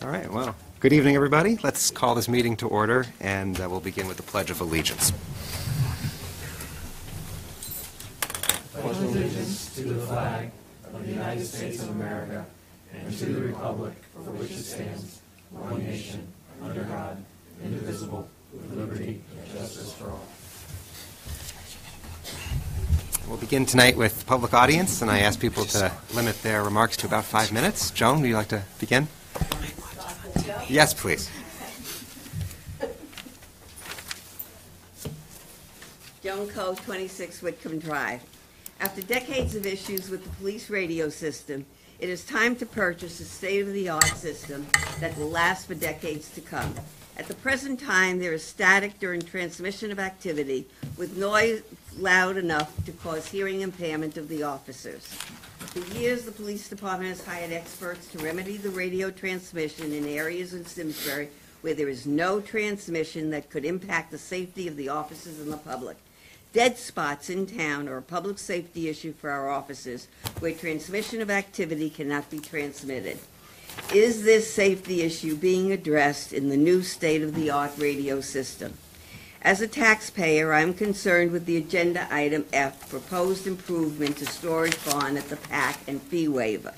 All right, well, good evening, everybody. Let's call this meeting to order, and we'll begin with the Pledge of Allegiance. Pledge allegiance to the flag of the United States of America and to the republic for which it stands, one nation, under God, indivisible, with liberty and justice for all. We'll begin tonight with public audience, and I ask people to limit their remarks to about 5 minutes. Joan, would you like to begin? Yes, please. Joan Coe, 26 Whitcomb Drive. After decades of issues with the police radio system, it is time to purchase a state-of-the-art system that will last for decades to come. At the present time, there is static during transmission of activity with noise loud enough to cause hearing impairment of the officers. For years, the police department has hired experts to remedy the radio transmission in areas in Simsbury where there is no transmission that could impact the safety of the officers and the public. Dead spots in town are a public safety issue for our officers where transmission of activity cannot be transmitted. Is this safety issue being addressed in the new state-of-the-art radio system? As a taxpayer, I'm concerned with the agenda item F, proposed improvement to storage barn at the PAC and fee waiver.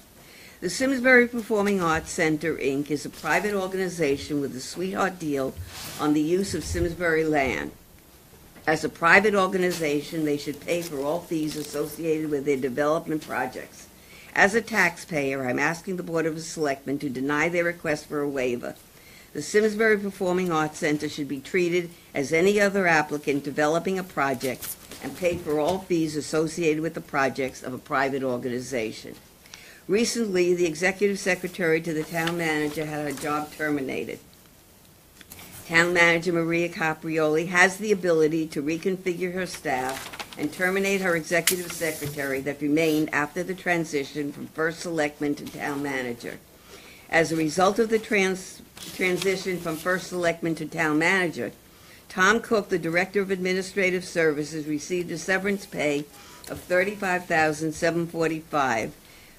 The Simsbury Performing Arts Center, Inc. is a private organization with a sweetheart deal on the use of Simsbury land. As a private organization, they should pay for all fees associated with their development projects. As a taxpayer, I'm asking the Board of Selectmen to deny their request for a waiver. The Simsbury Performing Arts Center should be treated as any other applicant developing a project and pay for all fees associated with the projects of a private organization. Recently, the executive secretary to the town manager had her job terminated. Town manager Maria Caprioli has the ability to reconfigure her staff and terminate her executive secretary that remained after the transition from first selectman to town manager. As a result of the transition from first selectman to town manager, Tom Cook, the director of administrative services, received a severance pay of $35,745,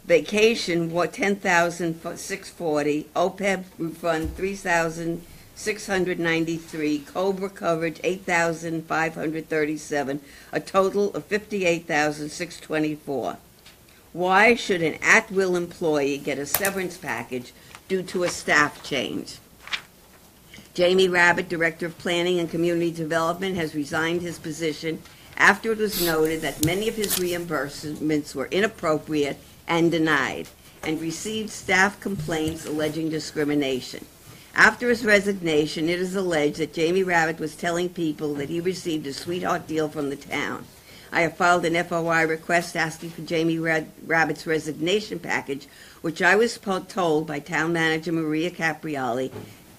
vacation $10,640, OPEB refund $3,693, COBRA coverage $8,537, a total of $58,624. Why should an at-will employee get a severance package due to a staff change? Jamie Rabbit, Director of Planning and Community Development, has resigned his position after it was noted that many of his reimbursements were inappropriate and denied, and received staff complaints alleging discrimination. After his resignation, it is alleged that Jamie Rabbit was telling people that he received a sweetheart deal from the town. I have filed an FOI request asking for Jamie Rabbit's resignation package, which I was told by town manager Maria Capriola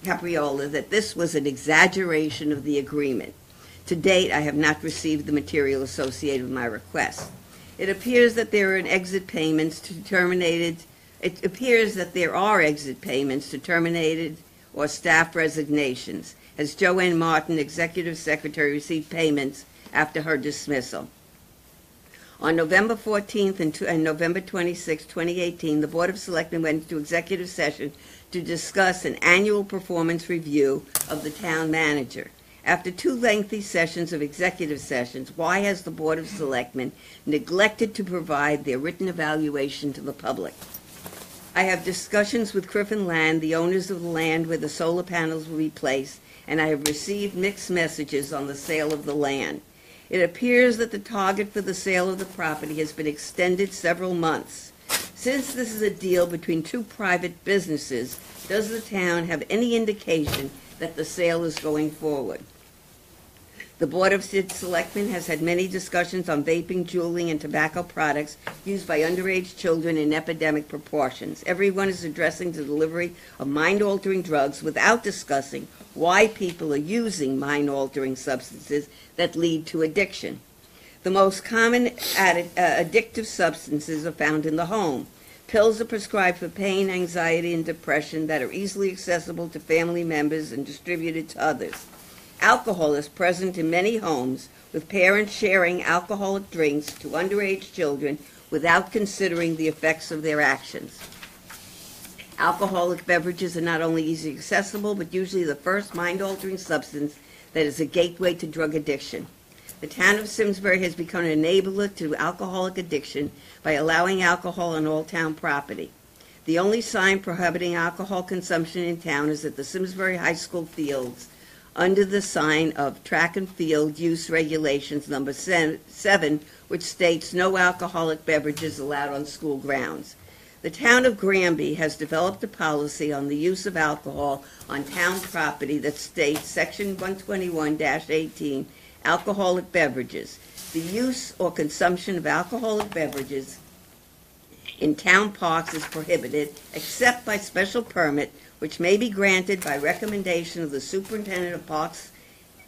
that this was an exaggeration of the agreement. To date, I have not received the material associated with my request. It appears that there are exit payments to terminated or staff resignations. Has Joanne Martin, Executive Secretary, received payments after her dismissal? On November 14th and November 26, 2018, the Board of Selectmen went into executive session to discuss an annual performance review of the town manager. After 2 lengthy sessions of executive sessions, why has the Board of Selectmen neglected to provide their written evaluation to the public? I have discussions with Criffin Land, the owners of the land where the solar panels will be placed, and I have received mixed messages on the sale of the land. It appears that the target for the sale of the property has been extended several months. Since this is a deal between 2 private businesses, does the town have any indication that the sale is going forward? The Board of Selectmen has had many discussions on vaping, juuling, and tobacco products used by underage children in epidemic proportions. Everyone is addressing the delivery of mind-altering drugs without discussing why people are using mind-altering substances that lead to addiction. The most common addictive substances are found in the home. Pills are prescribed for pain, anxiety, and depression that are easily accessible to family members and distributed to others. Alcohol is present in many homes, with parents sharing alcoholic drinks to underage children without considering the effects of their actions. Alcoholic beverages are not only easily accessible, but usually the first mind-altering substance that is a gateway to drug addiction. The town of Simsbury has become an enabler to alcoholic addiction by allowing alcohol on all town property. The only sign prohibiting alcohol consumption in town is at the Simsbury High School fields, under the sign of Track and Field Use Regulations number 7, which states no alcoholic beverages allowed on school grounds. The town of Granby has developed a policy on the use of alcohol on town property that states, Section 121-18, alcoholic beverages. The use or consumption of alcoholic beverages in town parks is prohibited except by special permit, which may be granted by recommendation of the superintendent of parks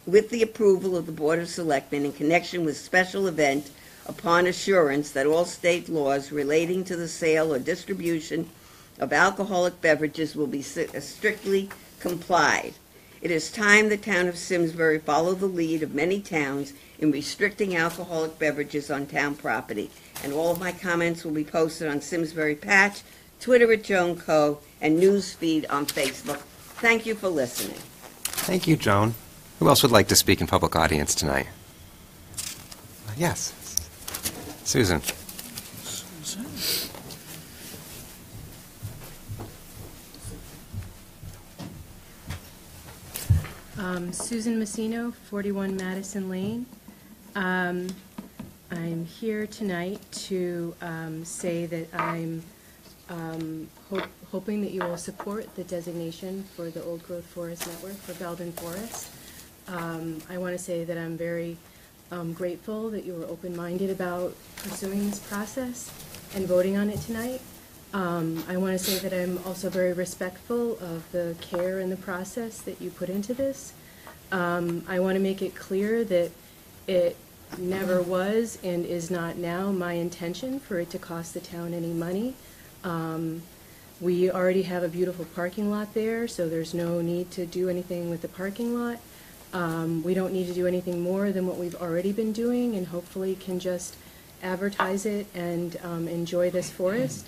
with the approval of the Board of Selectmen in connection with special event upon assurance that all state laws relating to the sale or distribution of alcoholic beverages will be strictly complied. It is time the town of Simsbury follow the lead of many towns in restricting alcoholic beverages on town property. And all of my comments will be posted on Simsbury Patch, Twitter at Joan Co., and news feed on Facebook. Thank you for listening. Thank you, Joan. Who else would like to speak in public audience tonight? Yes. Susan. Susan Messino, 41 Madison Lane. I'm here tonight to say that I'm hoping that you will support the designation for the Old Growth Forest Network for Belden Forest. I want to say that I'm very grateful that you were open-minded about pursuing this process and voting on it tonight. I want to say that I'm also very respectful of the care and the process that you put into this. I want to make it clear that it never was and is not now my intention for it to cost the town any money. We already have a beautiful parking lot there, so there's no need to do anything with the parking lot. We don't need to do anything more than what we've already been doing, and hopefully can just advertise it and enjoy this forest.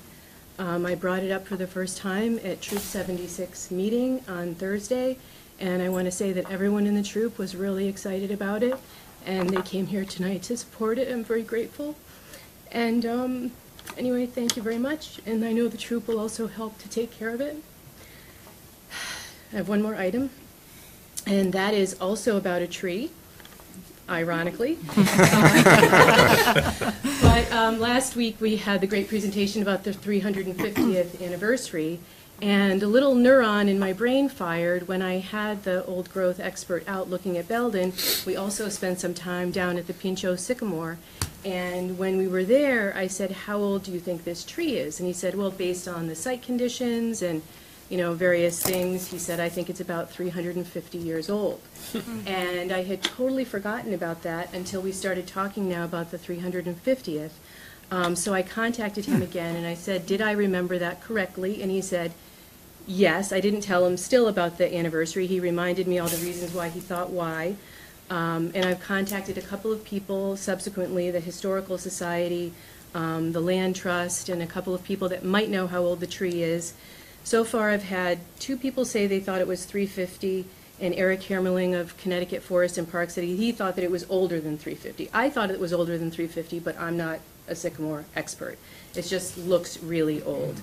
I brought it up for the first time at Troop 76 meeting on Thursday, and I want to say that everyone in the troop was really excited about it, and they came here tonight to support it. I'm very grateful. And anyway, thank you very much, and I know the troop will also help to take care of it. I have one more item, and that is also about a tree, ironically. But last week we had the great presentation about the 350th anniversary, and a little neuron in my brain fired when I had the old growth expert out looking at Belden. We also spent some time down at the Pinchot Sycamore, and when we were there, I said, "How old do you think this tree is?" And he said, "Well, based on the site conditions and various things," he said, "I think it's about 350 years old." And I had totally forgotten about that until we started talking now about the 350th. So I contacted him again, and I said, "Did I remember that correctly?" And he said, yes. I didn't tell him still about the anniversary. He reminded me all the reasons why he thought why. And I've contacted a couple of people subsequently, the Historical Society, the Land Trust, and a couple of people that might know how old the tree is. So far, I've had 2 people say they thought it was 350, and Eric Hermeling of Connecticut Forest and Park said he thought that it was older than 350. I thought it was older than 350, but I'm not a sycamore expert. It just looks really old.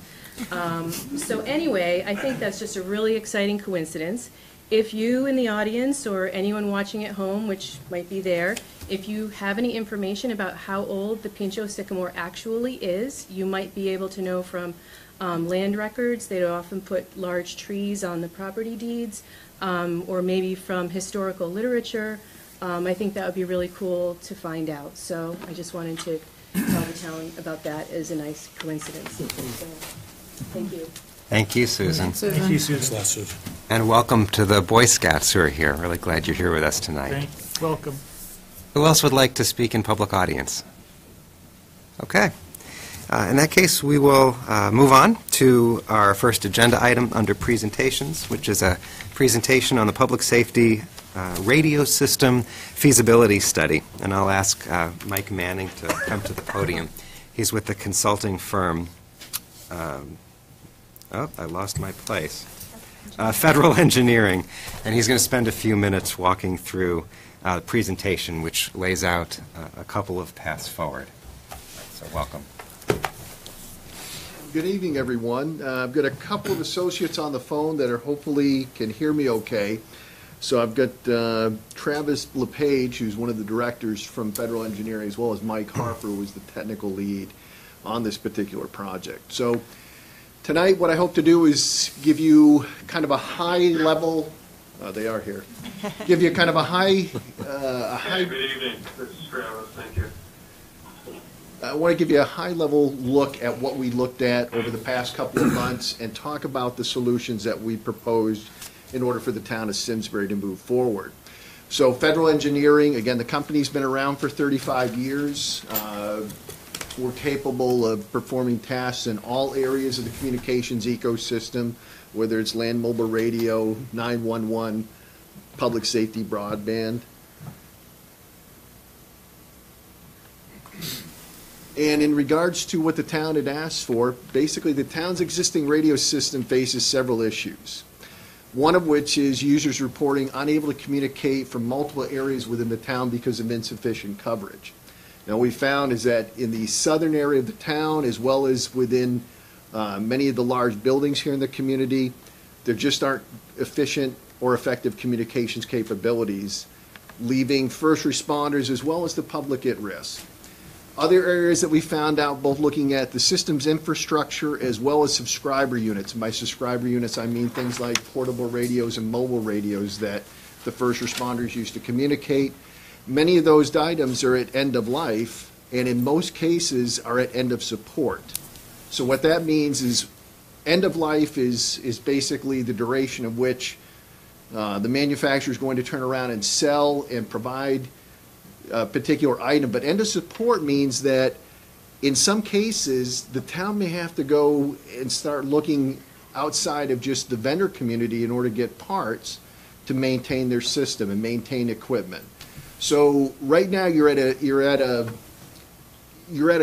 So anyway, I think that's just a really exciting coincidence. If you in the audience or anyone watching at home, which might be there, if you have any information about how old the Pinchot Sycamore actually is, you might be able to know from land records. They often put large trees on the property deeds, or maybe from historical literature. I think that would be really cool to find out. So I just wanted to tell the town about that as a nice coincidence. So, thank you. Thank you, Susan. Thank you, Susan. And welcome to the Boy Scouts who are here. Really glad you're here with us tonight. Welcome. Who else would like to speak in public audience? Okay. In that case, we will move on to our first agenda item under presentations, which is a presentation on the public safety radio system feasibility study. And I'll ask Mike Manning to come to the podium. He's with the consulting firm Oh, I lost my place. Federal Engineering, and he's going to spend a few minutes walking through the presentation, which lays out a couple of paths forward. So welcome. Good evening, everyone. I've got a couple of associates on the phone that are hopefully can hear me okay. So I've got Travis LePage, who's one of the directors from Federal Engineering, as well as Mike Harper, who is the technical lead on this particular project. So tonight, what I hope to do is give you kind of a high level. They are here. Give you kind of a high. Good evening. This is Travis. Thank you. I want to give you a high-level look at what we looked at over the past couple of months and talk about the solutions that we proposed in order for the town of Simsbury to move forward. So Federal Engineering, again, the company's been around for 35 years. We're capable of performing tasks in all areas of the communications ecosystem, whether it's land mobile radio, 911, public safety broadband. And in regards to what the town had asked for, basically the town's existing radio system faces several issues. One of which is users reporting unable to communicate from multiple areas within the town because of insufficient coverage. Now, what we found is that in the southern area of the town, as well as within many of the large buildings here in the community, there just aren't efficient or effective communications capabilities, leaving first responders as well as the public at risk. Other areas that we found out, both looking at the system's infrastructure as well as subscriber units. And by subscriber units, I mean things like portable radios and mobile radios that the first responders used to communicate. Many of those items are at end of life, and in most cases are at end of support. So what that means is end of life is basically the duration of which the manufacturer is going to turn around and sell and provide a particular item. But end of support means that in some cases the town may have to go and start looking outside of just the vendor community in order to get parts to maintain their system and maintain equipment. So right now you're at a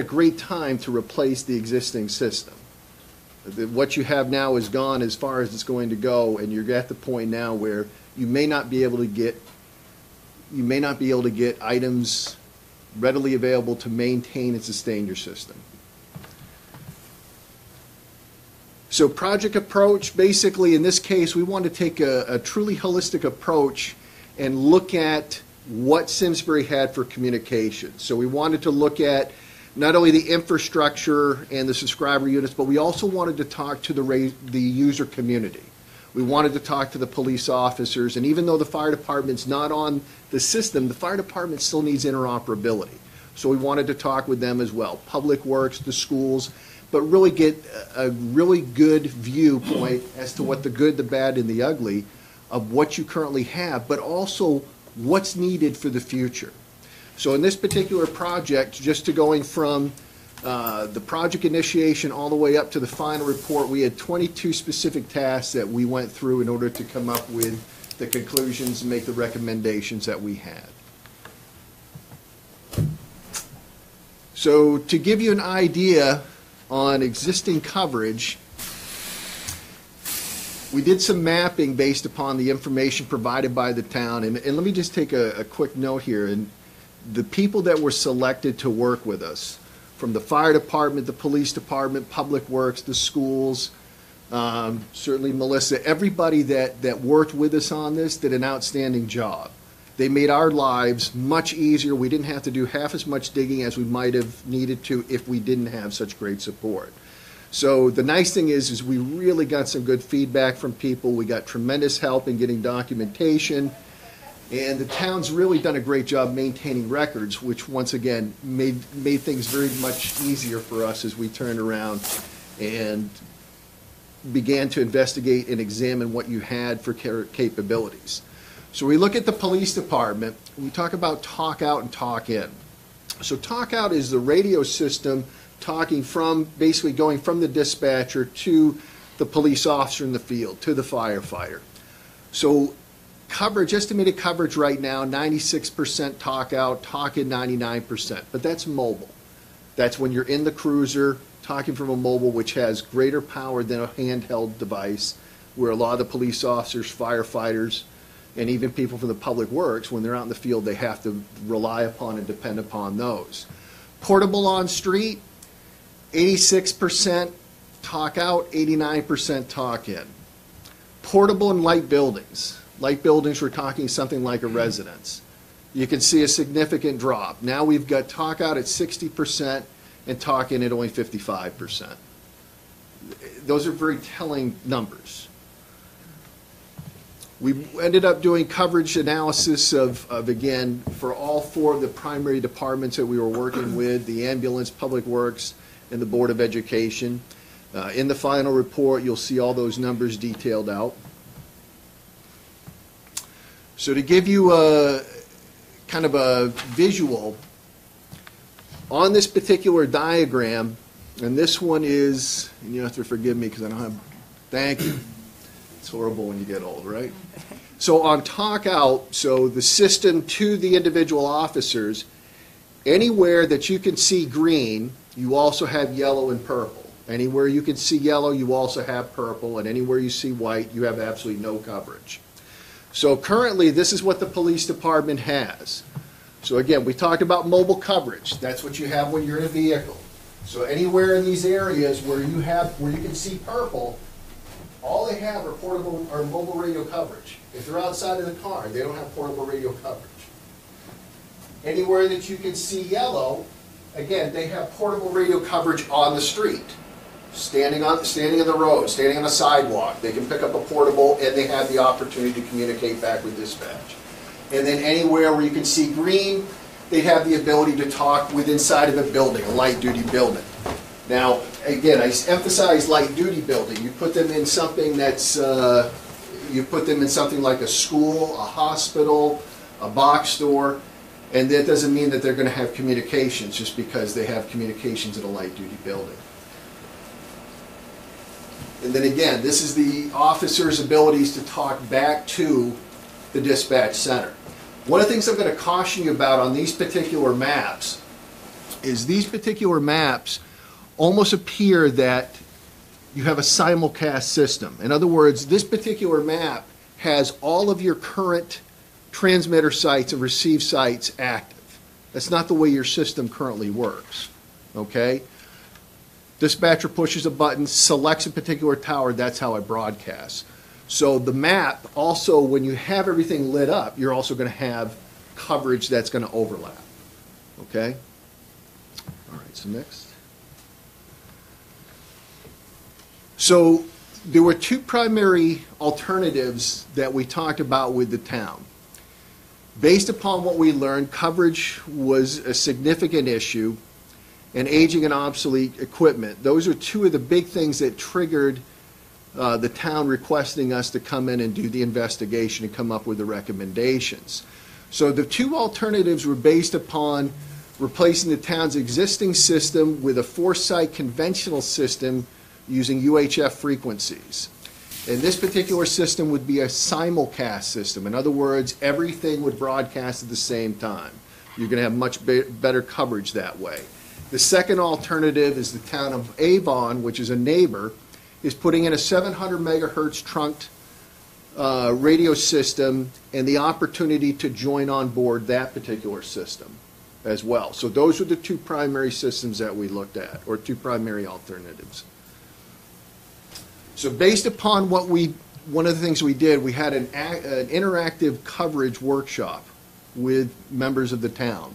great time to replace the existing system. What you have now is gone as far as it's going to go, and you're at the point now where you may not be able to get items readily available to maintain and sustain your system. So project approach, basically in this case, we want to take a truly holistic approach and look at what Simsbury had for communication. So we wanted to look at not only the infrastructure and the subscriber units, but we also wanted to talk to the user community. We wanted to talk to the police officers, and even though the fire department's not on the system, the fire department still needs interoperability. So we wanted to talk with them as well. Public Works, the schools, but really get a really good viewpoint as to what the good, the bad, and the ugly of what you currently have, but also what's needed for the future. So in this particular project, just to going from the project initiation all the way up to the final report, we had 22 specific tasks that we went through in order to come up with the conclusions and make the recommendations that we had. So to give you an idea on existing coverage, we did some mapping based upon the information provided by the town. And let me just take a quick note here. And the people that were selected to work with us, from the fire department, the police department, Public Works, the schools, certainly Melissa, everybody that worked with us on this did an outstanding job. They made our lives much easier. We didn't have to do half as much digging as we might have needed to if we didn't have such great support. So the nice thing is we really got some good feedback from people. We got tremendous help in getting documentation. And the town's really done a great job maintaining records, which once again made things very much easier for us as we turned around and began to investigate and examine what you had for capabilities. So we look at the police department. We talk about talk out and talk in. So talk out is the radio system talking from, basically going from the dispatcher to the police officer in the field, to the firefighter. So coverage, estimated coverage right now, 96% talk out, talk in 99%, but that's mobile. That's when you're in the cruiser talking from a mobile, which has greater power than a handheld device, where a lot of the police officers, firefighters, and even people from the public works, when they're out in the field, they have to rely upon and depend upon those. Portable on street, 86% talk out, 89% talk in. Portable in light buildings. Light buildings, we're talking something like a residence. You can see a significant drop. Now we've got talk out at 60% and talk in at only 55%. Those are very telling numbers. We ended up doing coverage analysis of again, for all four of the primary departments that we were working with, the ambulance, public works, and the Board of Education. In the final report, you'll see all those numbers detailed out. So to give you a kind of a visual, on this particular diagram, and this one is, and you have to forgive me because I don't have, thank you. It's horrible when you get old, right? So on talk out, so the system to the individual officers, anywhere that you can see green, you also have yellow and purple. Anywhere you can see yellow, you also have purple, and anywhere you see white, you have absolutely no coverage. So currently, this is what the police department has. So again, we talked about mobile coverage. That's what you have when you're in a vehicle. So anywhere in these areas where you can see purple, all they have are portable or mobile radio coverage. If they're outside of the car, they don't have portable radio coverage. Anywhere that you can see yellow, again, they have portable radio coverage on the street. Standing in the road, standing on a sidewalk, they can pick up a portable and they have the opportunity to communicate back with dispatch. And then anywhere where you can see green, they have the ability to talk with inside of a building, a light duty building. Now, again, I emphasize light duty building. You put them in something that's, you put them in something like a school, a hospital, a box store, and that doesn't mean that they're going to have communications just because they have communications in a light duty building. And then again, this is the officer's abilities to talk back to the dispatch center. One of the things I'm going to caution you about on these particular maps is these particular maps almost appear that you have a simulcast system. In other words, this particular map has all of your current transmitter sites and receive sites active. That's not the way your system currently works, okay? Dispatcher pushes a button, selects a particular tower, that's how it broadcasts. So the map also, when you have everything lit up, you're also going to have coverage that's going to overlap, okay? All right, so next. So there were two primary alternatives that we talked about with the town. Based upon what we learned, coverage was a significant issue, and aging and obsolete equipment. Those are two of the big things that triggered the town requesting us to come in and do the investigation and come up with the recommendations. So the two alternatives were based upon replacing the town's existing system with a 4-site conventional system using UHF frequencies. And this particular system would be a simulcast system. In other words, everything would broadcast at the same time. You're going to have much better coverage that way. The second alternative is the town of Avon, which is a neighbor, is putting in a 700 megahertz trunked radio system and the opportunity to join on board that particular system as well. So those are the two primary systems that we looked at, or two primary alternatives. So based upon what one of the things we did, we had an interactive coverage workshop with members of the town.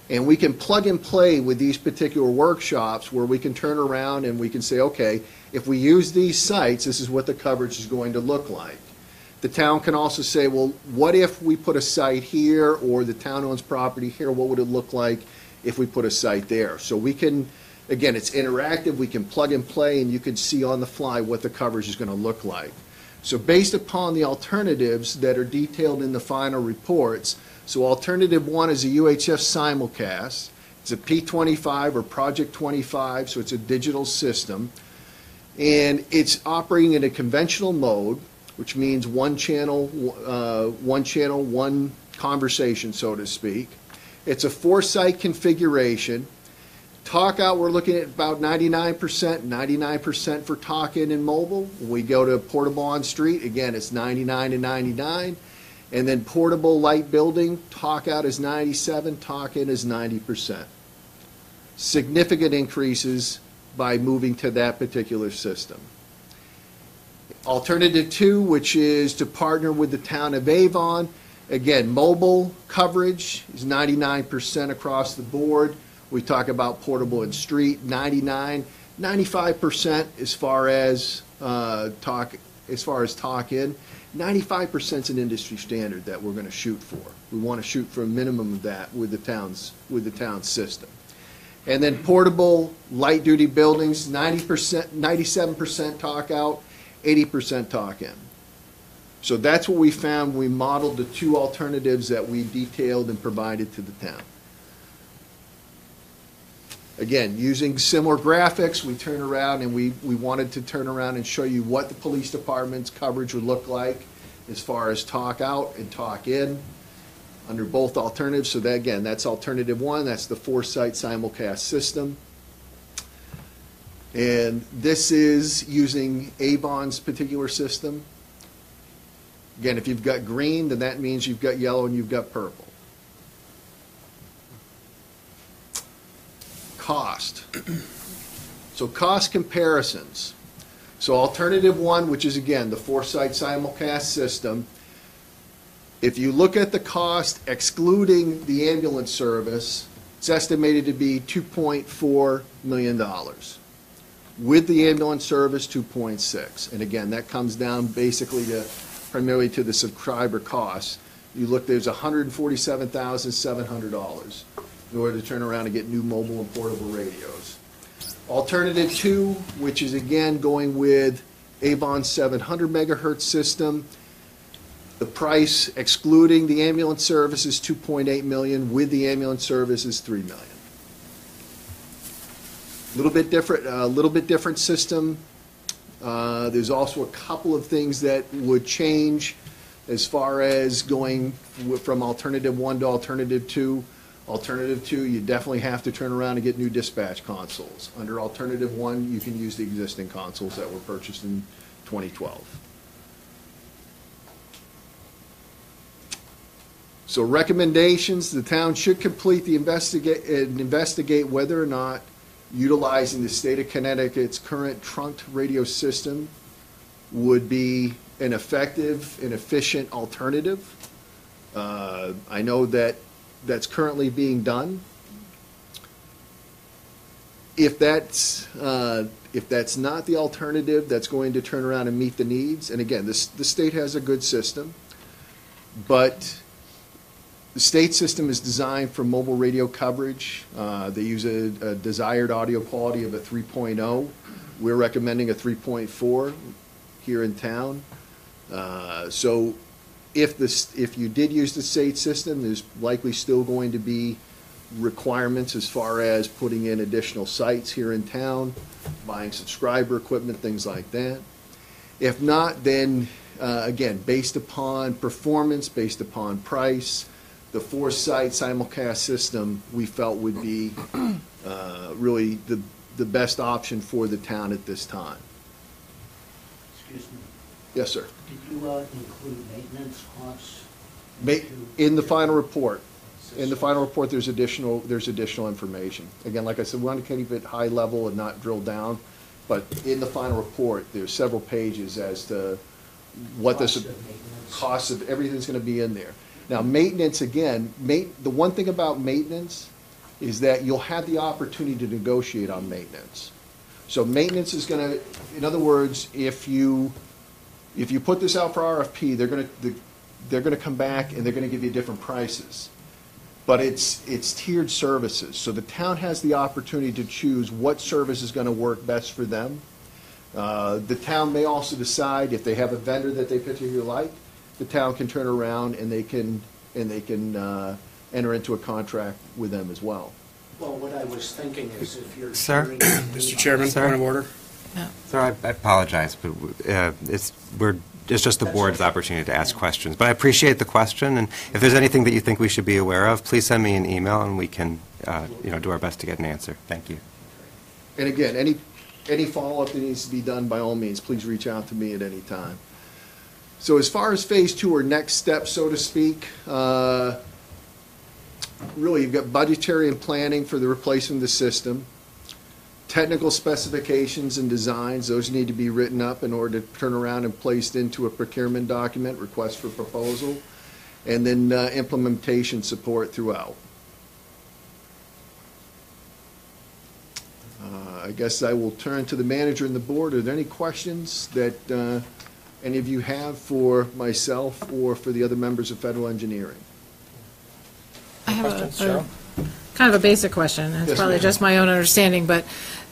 And we can plug and play with these particular workshops where we can turn around and we can say, okay, if we use these sites, this is what the coverage is going to look like. The town can also say, well, what if we put a site here, or the town owns property here, what would it look like if we put a site there? So we can, again, it's interactive, we can plug and play, and you can see on the fly what the coverage is going to look like. So based upon the alternatives that are detailed in the final reports, so alternative one is a UHF simulcast. It's a P25 or Project 25, so it's a digital system. And it's operating in a conventional mode, which means one channel, one conversation, so to speak. It's a 4-site configuration. Talk out, we're looking at about 99% for talk in and mobile. When we go to portable on street, again, it's 99 and 99. And then portable light building, talk out is 97, talk in is 90%. Significant increases by moving to that particular system. Alternative 2, which is to partner with the town of Avon. Again, mobile coverage is 99% across the board. We talk about portable and street, 99, 95% as far as talk in. 95% is an industry standard that we're going to shoot for. We want to shoot for a minimum of that with the town's system. And then portable light duty buildings, 90%, 97% talk out, 80% talk in. So that's what we found. We modeled the 2 alternatives that we detailed and provided to the town. Again, using similar graphics, we turn around and we wanted to turn around and show you what the police department's coverage would look like as far as talk out and talk in under both alternatives. So that, again, that's alternative 1. That's the 4-site simulcast system. And this is using Avon's particular system. Again, if you've got green, then that means you've got yellow and you've got purple. Cost. So cost comparisons. So alternative 1, which is again the 4-site simulcast system, if you look at the cost excluding the ambulance service, it's estimated to be $2.4 million. With the ambulance service, 2.6. And again, that comes down basically to primarily to the subscriber costs. You look, there's $147,700 in order to turn around and get new mobile and portable radios. Alternative 2, which is again going with Avon's 700 megahertz system, the price excluding the ambulance service is $2.8 million. With the ambulance service is $3 million. A little bit different system. There's also a couple of things that would change as far as going from alternative 1 to alternative 2. Alternative 2, you definitely have to turn around and get new dispatch consoles. Under alternative 1, you can use the existing consoles that were purchased in 2012. So recommendations, the town should complete the investigate whether or not utilizing the state of Connecticut's current trunked radio system would be an effective and efficient alternative. I know that's currently being done. If that's not the alternative that's going to turn around and meet the needs, and again, the state has a good system, but the state system is designed for mobile radio coverage. They use a desired audio quality of a 3.0. We're recommending a 3.4 here in town. So if you did use the state system, there's likely still going to be requirements as far as putting in additional sites here in town, buying subscriber equipment, things like that. If not, then again, based upon performance, based upon price, the 4-site simulcast system we felt would be really the best option for the town at this time. Excuse me. Yes, sir. Did you include maintenance costs? In the final report. In the final report, there's additional information. Again, like I said, we want to keep it high level and not drill down. But in the final report, there's several pages as to what the cost of everything's going to be in there. Now, maintenance, again, the one thing about maintenance is that you'll have the opportunity to negotiate on maintenance. So maintenance is going to, in other words, if you put this out for RFP, they're going to come back and they're going to give you different prices. But it's tiered services. So the town has the opportunity to choose what service is going to work best for them. The town may also decide if they have a vendor that they particularly like, the town can turn around and they can enter into a contract with them as well. Well, what I was thinking is if you're... Sir? Mr. Chairman, Sir? point of order. Sir, I apologize, but we're it's just the board's opportunity to ask questions. But I appreciate the question, and if there's anything that you think we should be aware of, please send me an email, and we can, do our best to get an answer. Thank you. And again, any follow-up that needs to be done, by all means, please reach out to me at any time. So as far as phase 2 or next steps, so to speak, really you've got budgetary and planning for the replacement of the system, technical specifications and designs, those need to be written up in order to turn around and placed into a procurement document, request for proposal, and then implementation support throughout. I guess I will turn to the manager and the board. Are there any questions that any of you have for myself or for the other members of federal engineering? I have a kind of a basic question. It's Yes, probably ma'am. just my own understanding, but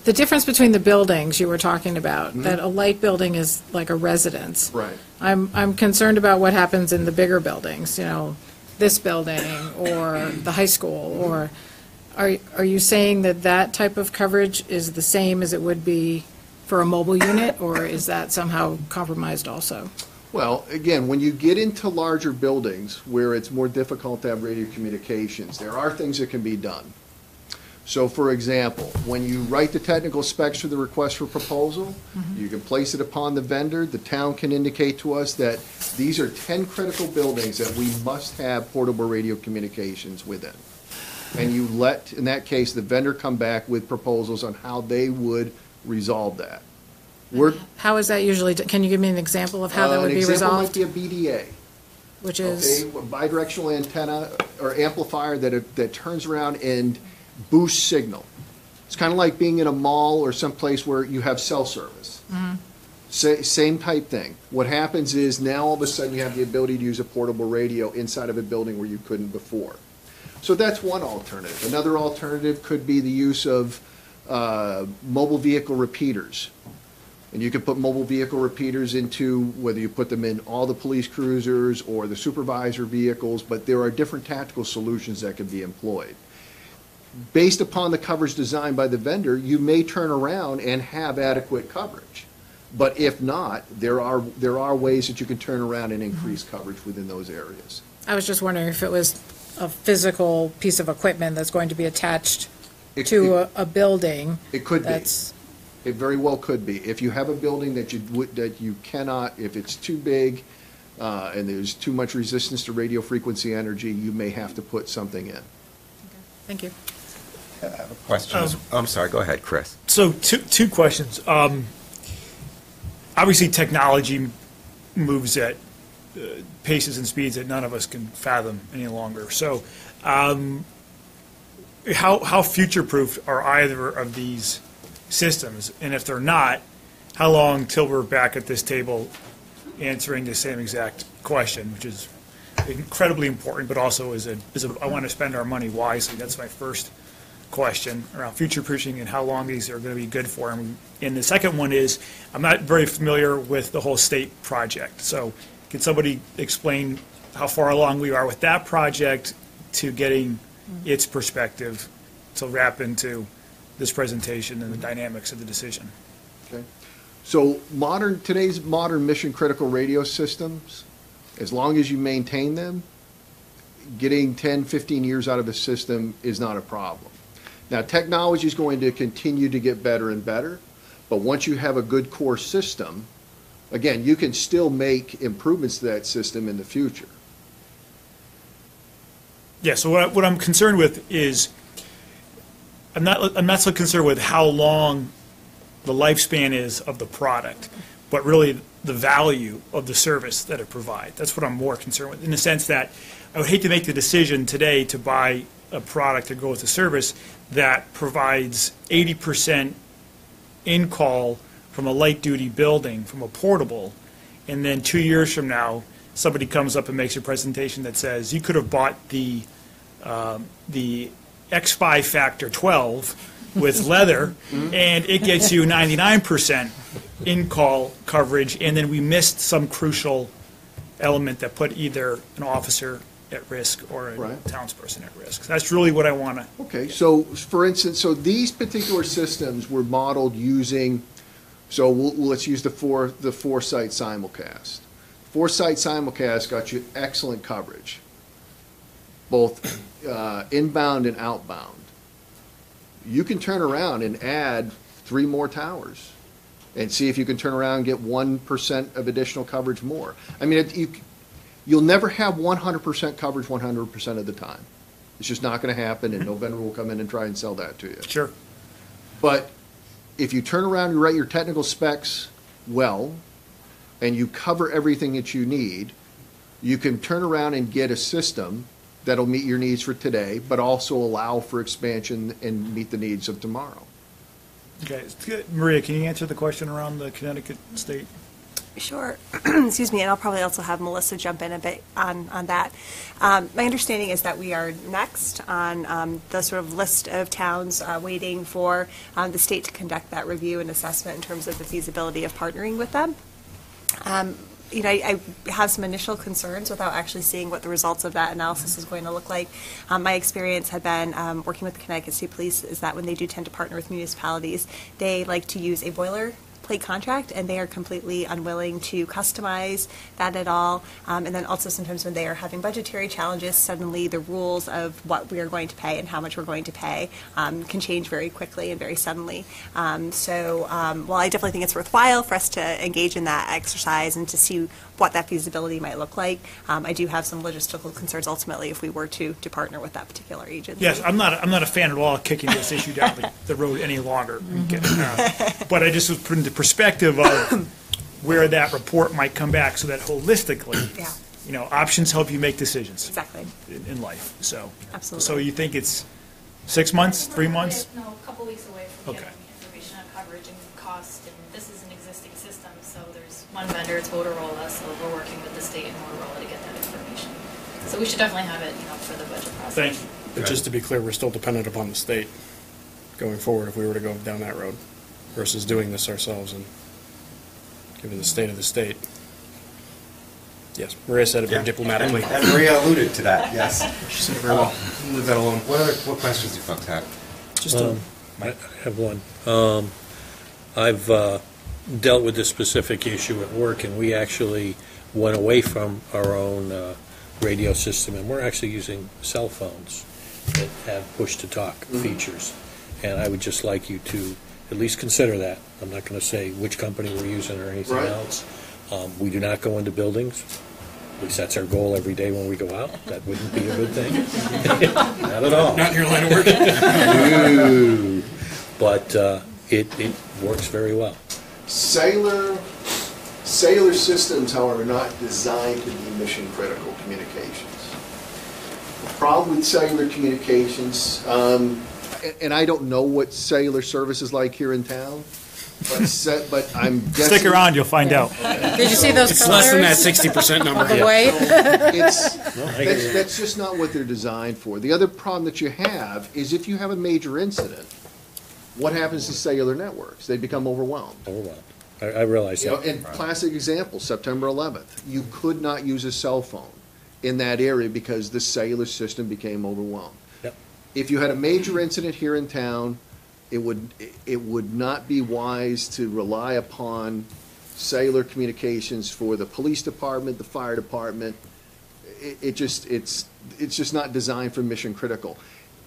the difference between the buildings you were talking about, that a light building is like a residence. Right. I'm concerned about what happens in the bigger buildings, this building or the high school, or are you saying that that type of coverage is the same as it would be for a mobile unit, or is that somehow compromised also? Well, again, when you get into larger buildings where it's more difficult to have radio communications, there are things that can be done. So, for example, when you write the technical specs for the request for proposal, you can place it upon the vendor. The town can indicate to us that these are 10 critical buildings that we must have portable radio communications within. And you let, in that case, the vendor come back with proposals on how they would resolve that. How is that usually, can you give me an example of how that would be resolved? An example might be a BDA. Which is? Okay, a bidirectional antenna or amplifier that turns around and boosts signal. It's kind of like being in a mall or someplace where you have cell service. Same type thing. What happens is now all of a sudden you have the ability to use a portable radio inside of a building where you couldn't before. So that's one alternative. Another alternative could be the use of mobile vehicle repeaters. And you can put mobile vehicle repeaters into, whether you put them in all the police cruisers or the supervisor vehicles, but there are different tactical solutions that can be employed. Based upon the coverage designed by the vendor, you may turn around and have adequate coverage. But if not, there are ways that you can turn around and increase coverage within those areas. I was just wondering if it was a physical piece of equipment that's going to be attached to a building. It could be. That's, It very well could be. If you have a building that you cannot, if it's too big and there's too much resistance to radio frequency energy, you may have to put something in. thank you. Questions? I'm sorry, go ahead, Chris. So two questions. Obviously, technology moves at paces and speeds that none of us can fathom any longer. So how future-proof are either of these systems? And if they're not, how long till we're back at this table answering the same exact question, which is incredibly important, but also I want to spend our money wisely. That's my first question around future-proofing and how long these are going to be good for. And the second one is, I'm not very familiar with the whole state project. So can somebody explain how far along we are with that project to getting its perspective to wrap into this presentation and the dynamics of the decision? Okay. So today's modern mission-critical radio systems, as long as you maintain them, getting 10, 15 years out of a system is not a problem. Now, technology is going to continue to get better and better, but once you have a good core system, again, you can still make improvements to that system in the future. Yeah, so what I'm concerned with is, I'm not so concerned with how long the lifespan is of the product, but really the value of the service that it provides. That's what I'm more concerned with, in the sense that I would hate to make the decision today to buy a product to go with a service that provides 80% in-call from a light-duty building, from a portable, and then 2 years from now, somebody comes up and makes a presentation that says, you could have bought the X5 Factor 12 with leather, and it gets you 99% in-call coverage, and then we missed some crucial element that put either an officer at risk or a townsperson at risk. That's really what I want to. Okay, so for instance, these particular systems were modeled using, let's use the 4-site simulcast. Foresight simulcast got you excellent coverage, both inbound and outbound. You can turn around and add 3 more towers and see if you can turn around and get 1% of additional coverage more. I mean, you'll never have 100% coverage 100% of the time. It's just not going to happen, and no vendor will come in and try and sell that to you. Sure. But if you turn around and write your technical specs well, and you cover everything that you need, you can turn around and get a system that'll meet your needs for today, but also allow for expansion and meet the needs of tomorrow. Okay. Maria, can you answer the question around the Connecticut state? Sure. Excuse me, and I'll probably also have Melissa jump in a bit on that. My understanding is that we are next on the sort of list of towns waiting for the state to conduct that review and assessment in terms of the feasibility of partnering with them. I have some initial concerns without actually seeing what the results of that analysis is going to look like. My experience had been working with the Connecticut State Police is that when they do tend to partner with municipalities, they like to use a boilerplate contract, and they are completely unwilling to customize that at all. And then also sometimes when they are having budgetary challenges, suddenly the rules of what we are going to pay and how much we're going to pay can change very quickly and very suddenly. While I definitely think it's worthwhile for us to engage in that exercise and to see what that feasibility might look like, I do have some logistical concerns ultimately if we were to partner with that particular agency. Yes, I'm not a fan at all of kicking this issue down the road any longer. But I just was putting the perspective of where that report might come back, so that holistically, options help you make decisions. Exactly. In life. So. Absolutely. So you think it's 6 months, 3 months? No, a couple weeks away from Okay. getting information on coverage and cost, and this is an existing system, so there's one vendor, it's Motorola, so we're working with the state and Motorola to get that information. So we should definitely have it, for the budget process. Thank you. But just to be clear, we're still dependent upon the state going forward if we were to go down that road versus doing this ourselves and given the state of the state. Yes, Maria said it very diplomatically. And Maria alluded to that, yes. She said it very well. Leave that alone. What questions do you folks have? Just I have one. I've dealt with this specific issue at work, and we actually went away from our own radio system, and we're actually using cell phones that have push-to-talk features. And I would just like you to at least consider that. I'm not going to say which company we're using or anything else. We do not go into buildings. At least that's our goal every day when we go out. That wouldn't be a good thing. Not at all. Not in your line of work. No. But it works very well. Cellular systems, however, are not designed to be mission-critical communications. The problem with cellular communications, and I don't know what cellular service is like here in town, but I'm guessing... Stick around, you'll find out. Did you see those It's colors? less than that 60% number. On the way? That's just not what they're designed for. The other problem that you have is if you have a major incident, what happens to cellular networks? They become overwhelmed. Overwhelmed. I realize that. And classic example, September 11th. You could not use a cell phone in that area because the cellular system became overwhelmed. Yep. If you had a major incident here in town, it would not be wise to rely upon cellular communications for the police department, the fire department. It's just not designed for mission critical.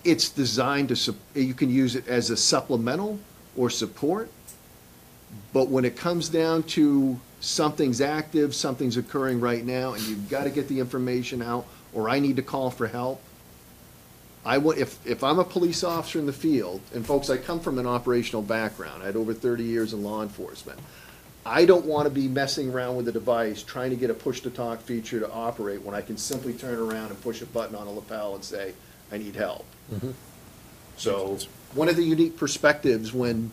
It's designed to, you can use it as a supplemental or support, but when it comes down to something's active, something's occurring right now, and you've got to get the information out, or I need to call for help, if I'm a police officer in the field, and folks, I come from an operational background, I had over 30 years in law enforcement, I don't want to be messing around with a device trying to get a push-to-talk feature to operate when I can simply turn around and push a button on a lapel and say, I need help. Mm-hmm. So one of the unique perspectives when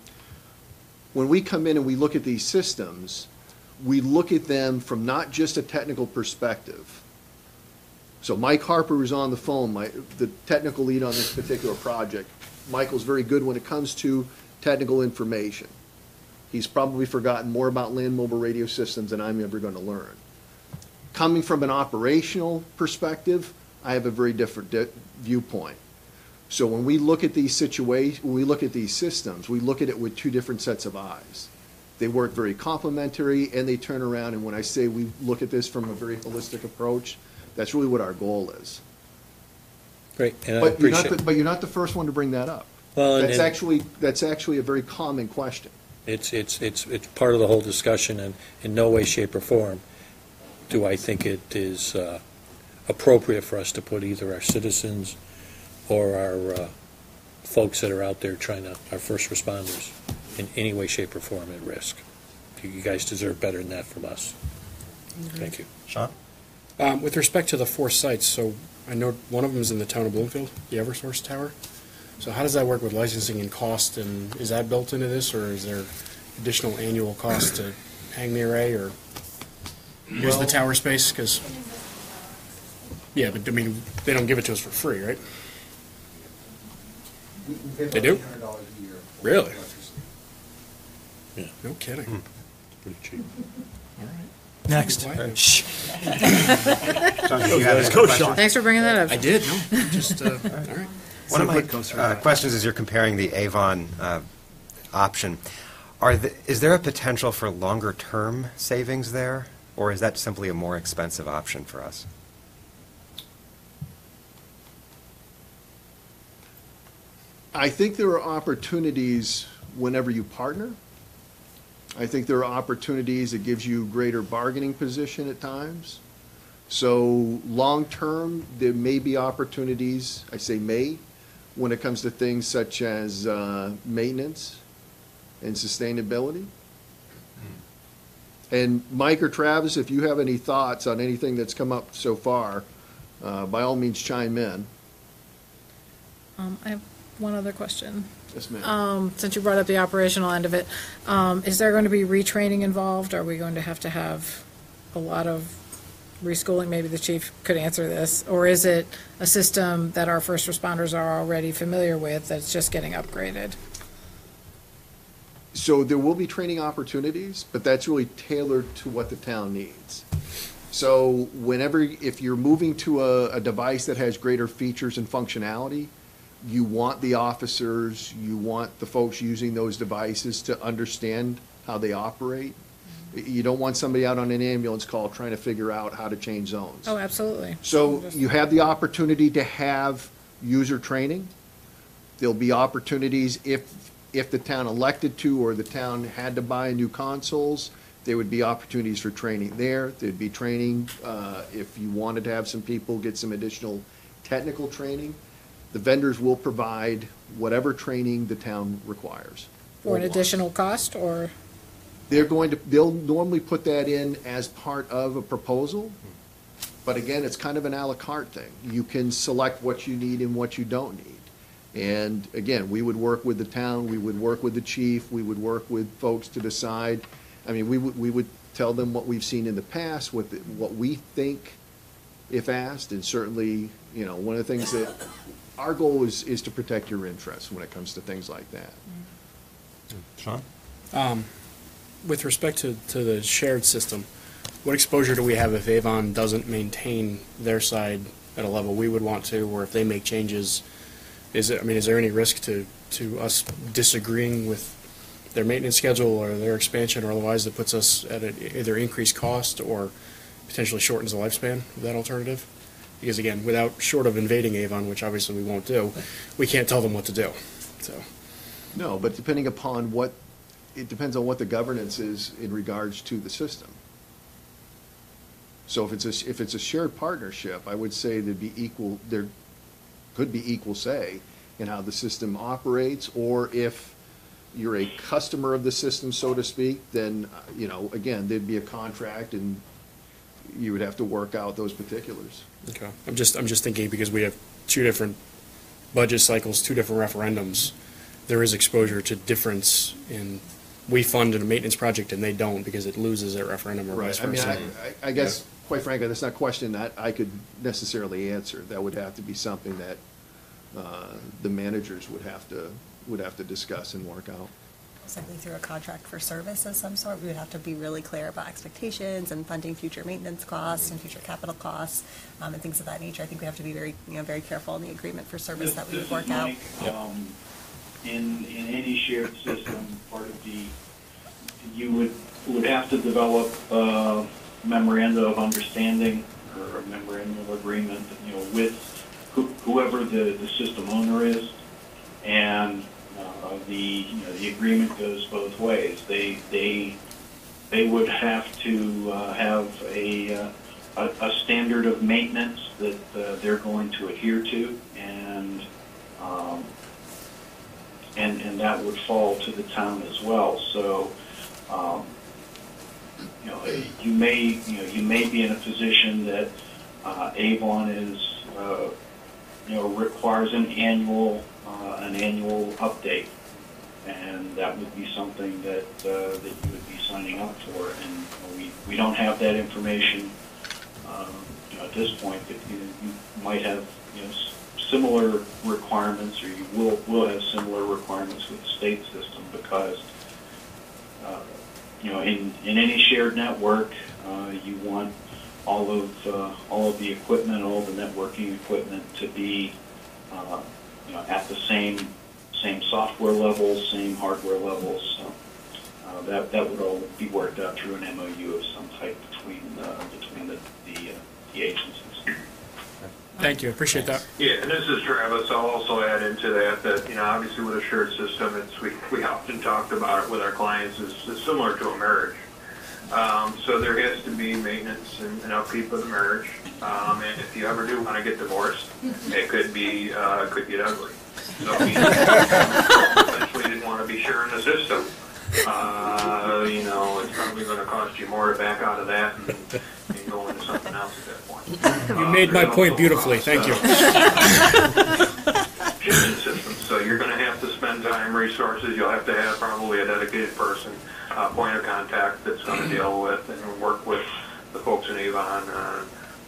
we come in and we look at these systems, we look at them from not just a technical perspective. So Mike Harper was on the phone, the technical lead on this particular project. Michael's very good when it comes to technical information. He's probably forgotten more about land mobile radio systems than I'm ever going to learn. Coming from an operational perspective, I have a very different viewpoint. So when we look at these situations, when we look at these systems, we look at it with two different sets of eyes. They work very complementary, and they turn around, and when I say we look at this from a very holistic approach, that's really what our goal is. Great, and I But you're not, appreciate. but you're not the first one to bring that up. Well, and- That's actually a very common question. It's part of the whole discussion, and in no way, shape, or form do I think it is appropriate for us to put either our citizens or our folks that are out there our first responders, in any way, shape, or form at risk. You guys deserve better than that from us. Thank you. Sean? With respect to the 4 sites, so I know one of them is in the town of Bloomfield, the Eversource Tower. So how does that work with licensing and cost, and is that built into this, or is there additional annual cost to hang the array, or use the tower space? Because, yeah, but I mean, they don't give it to us for free, right? They do? Really? Yeah. No kidding. Pretty cheap. All right. Next. Shh. Go, Sean. Thanks for bringing that up. I did, no, just, all right. One of my questions is, you're comparing the Avon option. Is there a potential for longer-term savings there, or is that simply a more expensive option for us? I think there are opportunities whenever you partner. I think there are opportunities that gives you greater bargaining position at times. So long-term, there may be opportunities, I say may, when it comes to things such as maintenance and sustainability. And Mike or Travis, if you have any thoughts on anything that's come up so far, by all means chime in. I have one other question. Yes, ma'am. Since you brought up the operational end of it, is there going to be retraining involved? Are we going to have a lot of reschooling? Maybe the chief could answer this. Or is it a system that our first responders are already familiar with that's just getting upgraded? So there will be training opportunities, but that's really tailored to what the town needs. So if you're moving to a device that has greater features and functionality, you want the officers, you want the folks using those devices to understand how they operate. You don't want somebody out on an ambulance call trying to figure out how to change zones. Oh, absolutely. So you have the opportunity to have user training. There'll be opportunities if the town elected to, or the town had to buy new consoles, there would be opportunities for training there. There'd be training if you wanted to have some people get some additional technical training. The vendors will provide whatever training the town requires. For an additional cost, or? They'll normally put that in as part of a proposal, but again, it's kind of an a la carte thing. You can select what you need and what you don't need. And again, we would work with the town, we would work with the chief, we would work with folks to decide. I mean, we would tell them what we've seen in the past, what we think if asked, and certainly, one of the things that our goal is to protect your interests when it comes to things like that. Sean? With respect to the shared system, what exposure do we have if Avon doesn't maintain their side at a level we would want to, or if they make changes? Is there any risk to us disagreeing with their maintenance schedule or their expansion or otherwise that puts us at either increased cost or potentially shortens the lifespan of that alternative? Because again, short of invading Avon, which obviously we won't do, we can't tell them what to do. So. No, but it depends on what the governance is in regards to the system. So if it's a shared partnership, I would say there could be equal say in how the system operates, or if you're a customer of the system, so to speak, then, again, there'd be a contract and you would have to work out those particulars. Okay. I'm just thinking, because we have 2 different budget cycles, 2 different referendums, there is exposure to difference in, we fund a maintenance project and they don't because it loses at referendum or vice versa. I guess, quite frankly, that's not a question that I could necessarily answer. That would have to be something that the managers would have to discuss and work out. Simply through a contract for service of some sort, we would have to be really clear about expectations and funding future maintenance costs and future capital costs and things of that nature. I think we have to be very careful in the agreement for service that we would work out. In any shared system, part of the you would have to develop a memorandum of understanding or a memorandum of agreement, with whoever the system owner is, and the agreement goes both ways. They would have to have a standard of maintenance that they're going to adhere to, and that would fall to the town as well. So, you may be in a position that Avon is, requires an annual update, and that would be something that you would be signing up for. And we don't have that information at this point, but you might have similar requirements, or you will have similar requirements with the state system, because in any shared network, you want all of the equipment, all the networking equipment to be at the same software levels, same hardware levels. So that would all be worked out through an MOU of some type between the agencies. Thank you, appreciate that. Yeah, and this is Travis. I'll also add into that obviously with a shared system, we often talked about it with our clients, is similar to a marriage. So there has to be maintenance and upkeep of the marriage. And if you ever do want to get divorced, it could get ugly. So we essentially didn't want to be sharing the system. It's probably going to cost you more to back out of that and go into something else at that point. You made my point beautifully. Thank you. Sharing systems. So you're going to have to spend time, resources. You'll have to have probably a dedicated person, point of contact that's going to deal with and work with the folks in Avon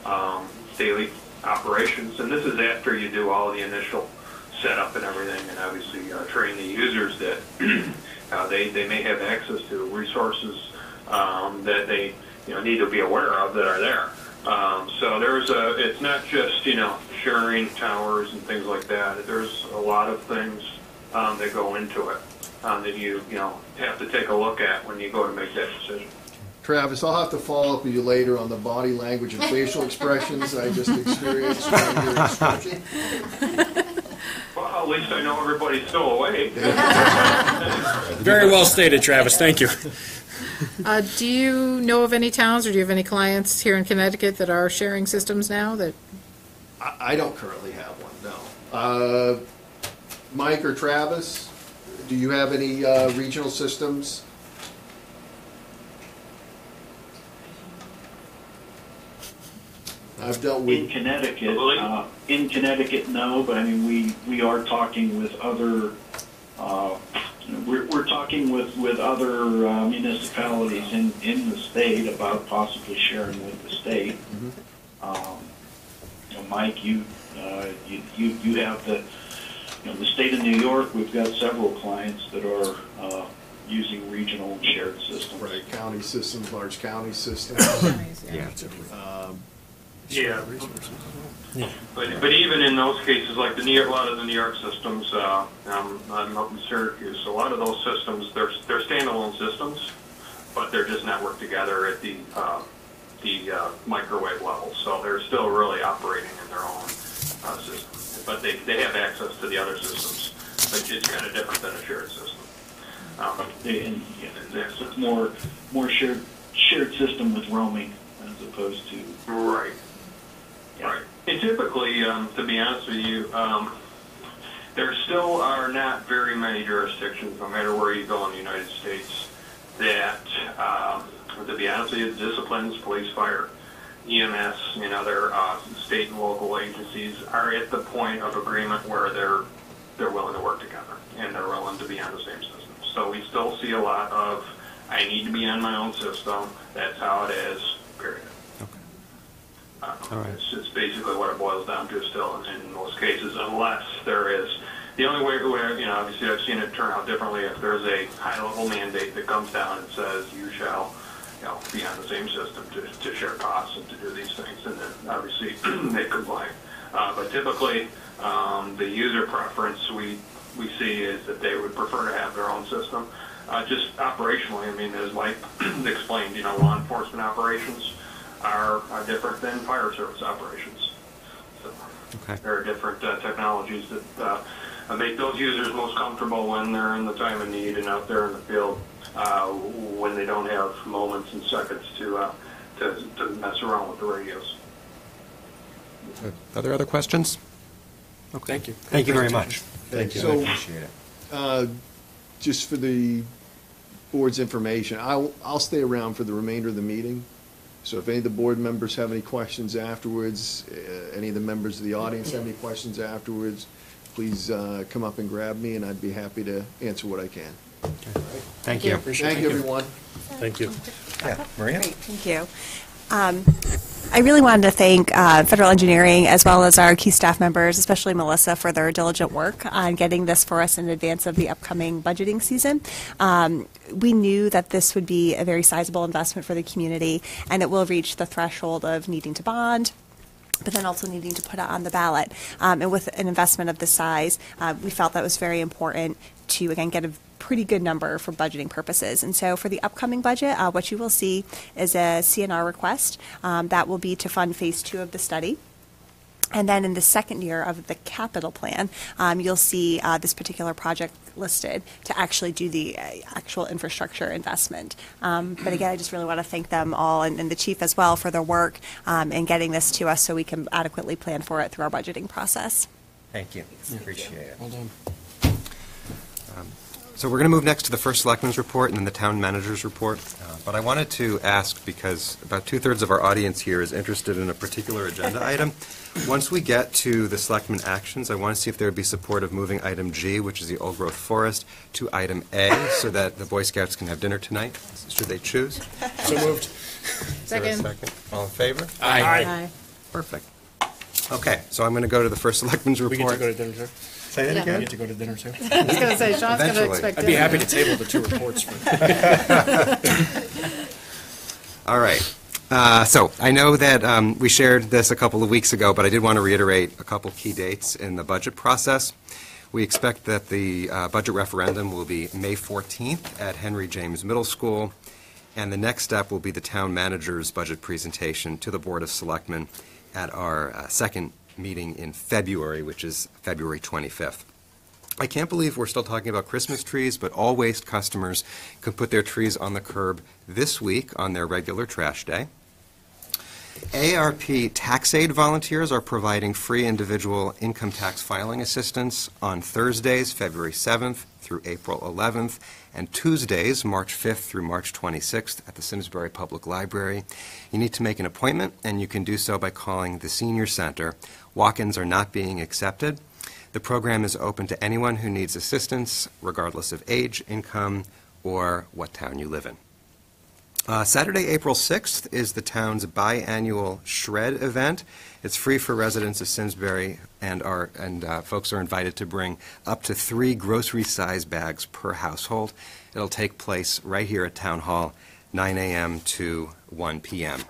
on daily operations. And this is after you do all the initial setup and everything, and obviously train the users that they may have access to resources that they need to be aware of that are there. So it's not just sharing towers and things like that. There's a lot of things that go into it that you have to take a look at when you go to make that decision. Travis, I'll have to follow up with you later on the body language and facial expressions I just experienced during your description. Well, at least I know everybody's still awake. Very well stated, Travis. Thank you. Do you know of any towns, or do you have any clients here in Connecticut that are sharing systems now? That I don't currently have one, no. Mike or Travis, do you have any regional systems? I've dealt with in Connecticut, no, but I mean we are talking with other. We're talking with other municipalities in the state about possibly sharing with the state. Mm-hmm. Mike, you have the state of New York. We've got several clients that are using regional and shared systems. Right, county systems, large county systems. Yeah. Yeah. But even in those cases, like a lot of the New York systems, I'm up in Syracuse. A lot of those systems, they're standalone systems, but they're just networked together at the microwave level. So they're still really operating in their own system, but they have access to the other systems, which is kind of different than a shared system. It's more shared system with roaming as opposed to right. Right. And typically, to be honest with you, there still are not very many jurisdictions, no matter where you go in the United States, that, to be honest with you, disciplines, police, fire, EMS, and other state and local agencies are at the point of agreement where they're willing to work together and they're willing to be on the same system. So we still see a lot of, I need to be on my own system, that's how it is, period. All right. It's basically what it boils down to still in most cases, unless there is, the only way, obviously I've seen it turn out differently if there's a high-level mandate that comes down and says you shall, be on the same system to share costs and to do these things, and then obviously they comply. But typically, the user preference we see is that they would prefer to have their own system. just operationally, I mean, as Mike explained, law enforcement operations are different than fire service operations. So Okay. there are different technologies that make those users most comfortable when they're in the time of need and out there in the field when they don't have moments and seconds to mess around with the radios. Are there other questions? Okay. Thank you. Thank you very much. Thank you. I So, appreciate it. just for the board's information, I'll stay around for the remainder of the meeting. So if any of the board members have any questions afterwards, any of the members of the audience have any questions afterwards, please come up and grab me, and I'd be happy to answer what I can. Thank you. Thank you, everyone. Thank you. Yeah, Maria? Great, thank you. I really wanted to thank Federal Engineering as well as our key staff members, especially Melissa, for their diligent work on getting this for us in advance of the upcoming budgeting season. We knew that this would be a very sizable investment for the community, and it will reach the threshold of needing to bond, but then also needing to put it on the ballot. And with an investment of this size, we felt that was very important to, again, get a pretty good number for budgeting purposes. And so for the upcoming budget, what you will see is a CNR request that will be to fund phase 2 of the study. And then in the second year of the capital plan, you'll see this particular project listed to actually do the actual infrastructure investment. But again, I just really want to thank them all and the chief as well for their work in getting this to us so we can adequately plan for it through our budgeting process. Thank you. Appreciate it. Well done. So we're going to move next to the first selectman's report and then the town manager's report. But I wanted to ask, because about 2/3 of our audience here is interested in a particular agenda item. Once we get to the selectmen actions, I want to see if there would be support of moving item G, which is the old growth forest, to item A, so that the Boy Scouts can have dinner tonight, should they choose. So moved. Is there a second? All in favor? Aye. Perfect. Okay, so I'm going to go to the first selectman's We get report. to go to dinner too? Say that Yeah. We again? get to go to dinner too? I was going to say, Sean's going to Eventually. expect I'd be dinner. happy to table the 2 reports for. All right. So I know that we shared this a couple of weeks ago, but I did want to reiterate a couple key dates in the budget process. We expect that the budget referendum will be May 14th at Henry James Middle School, and the next step will be the town manager's budget presentation to the Board of Selectmen at our second meeting in February, which is February 25th. I can't believe we're still talking about Christmas trees, but all waste customers can put their trees on the curb this week on their regular trash day. Aarp Tax Aide volunteers are providing free individual income tax filing assistance on Thursdays, February 7th through April 11th, and Tuesdays, March 5th through March 26th at the Simsbury Public Library. You need to make an appointment, and you can do so by calling the Senior Center. Walk-ins are not being accepted. The program is open to anyone who needs assistance, regardless of age, income, or what town you live in. Saturday, April 6th is the town's biannual Shred event. It's free for residents of Simsbury, and folks are invited to bring up to 3 grocery-sized bags per household. It'll take place right here at Town Hall, 9 a.m. to 1 p.m.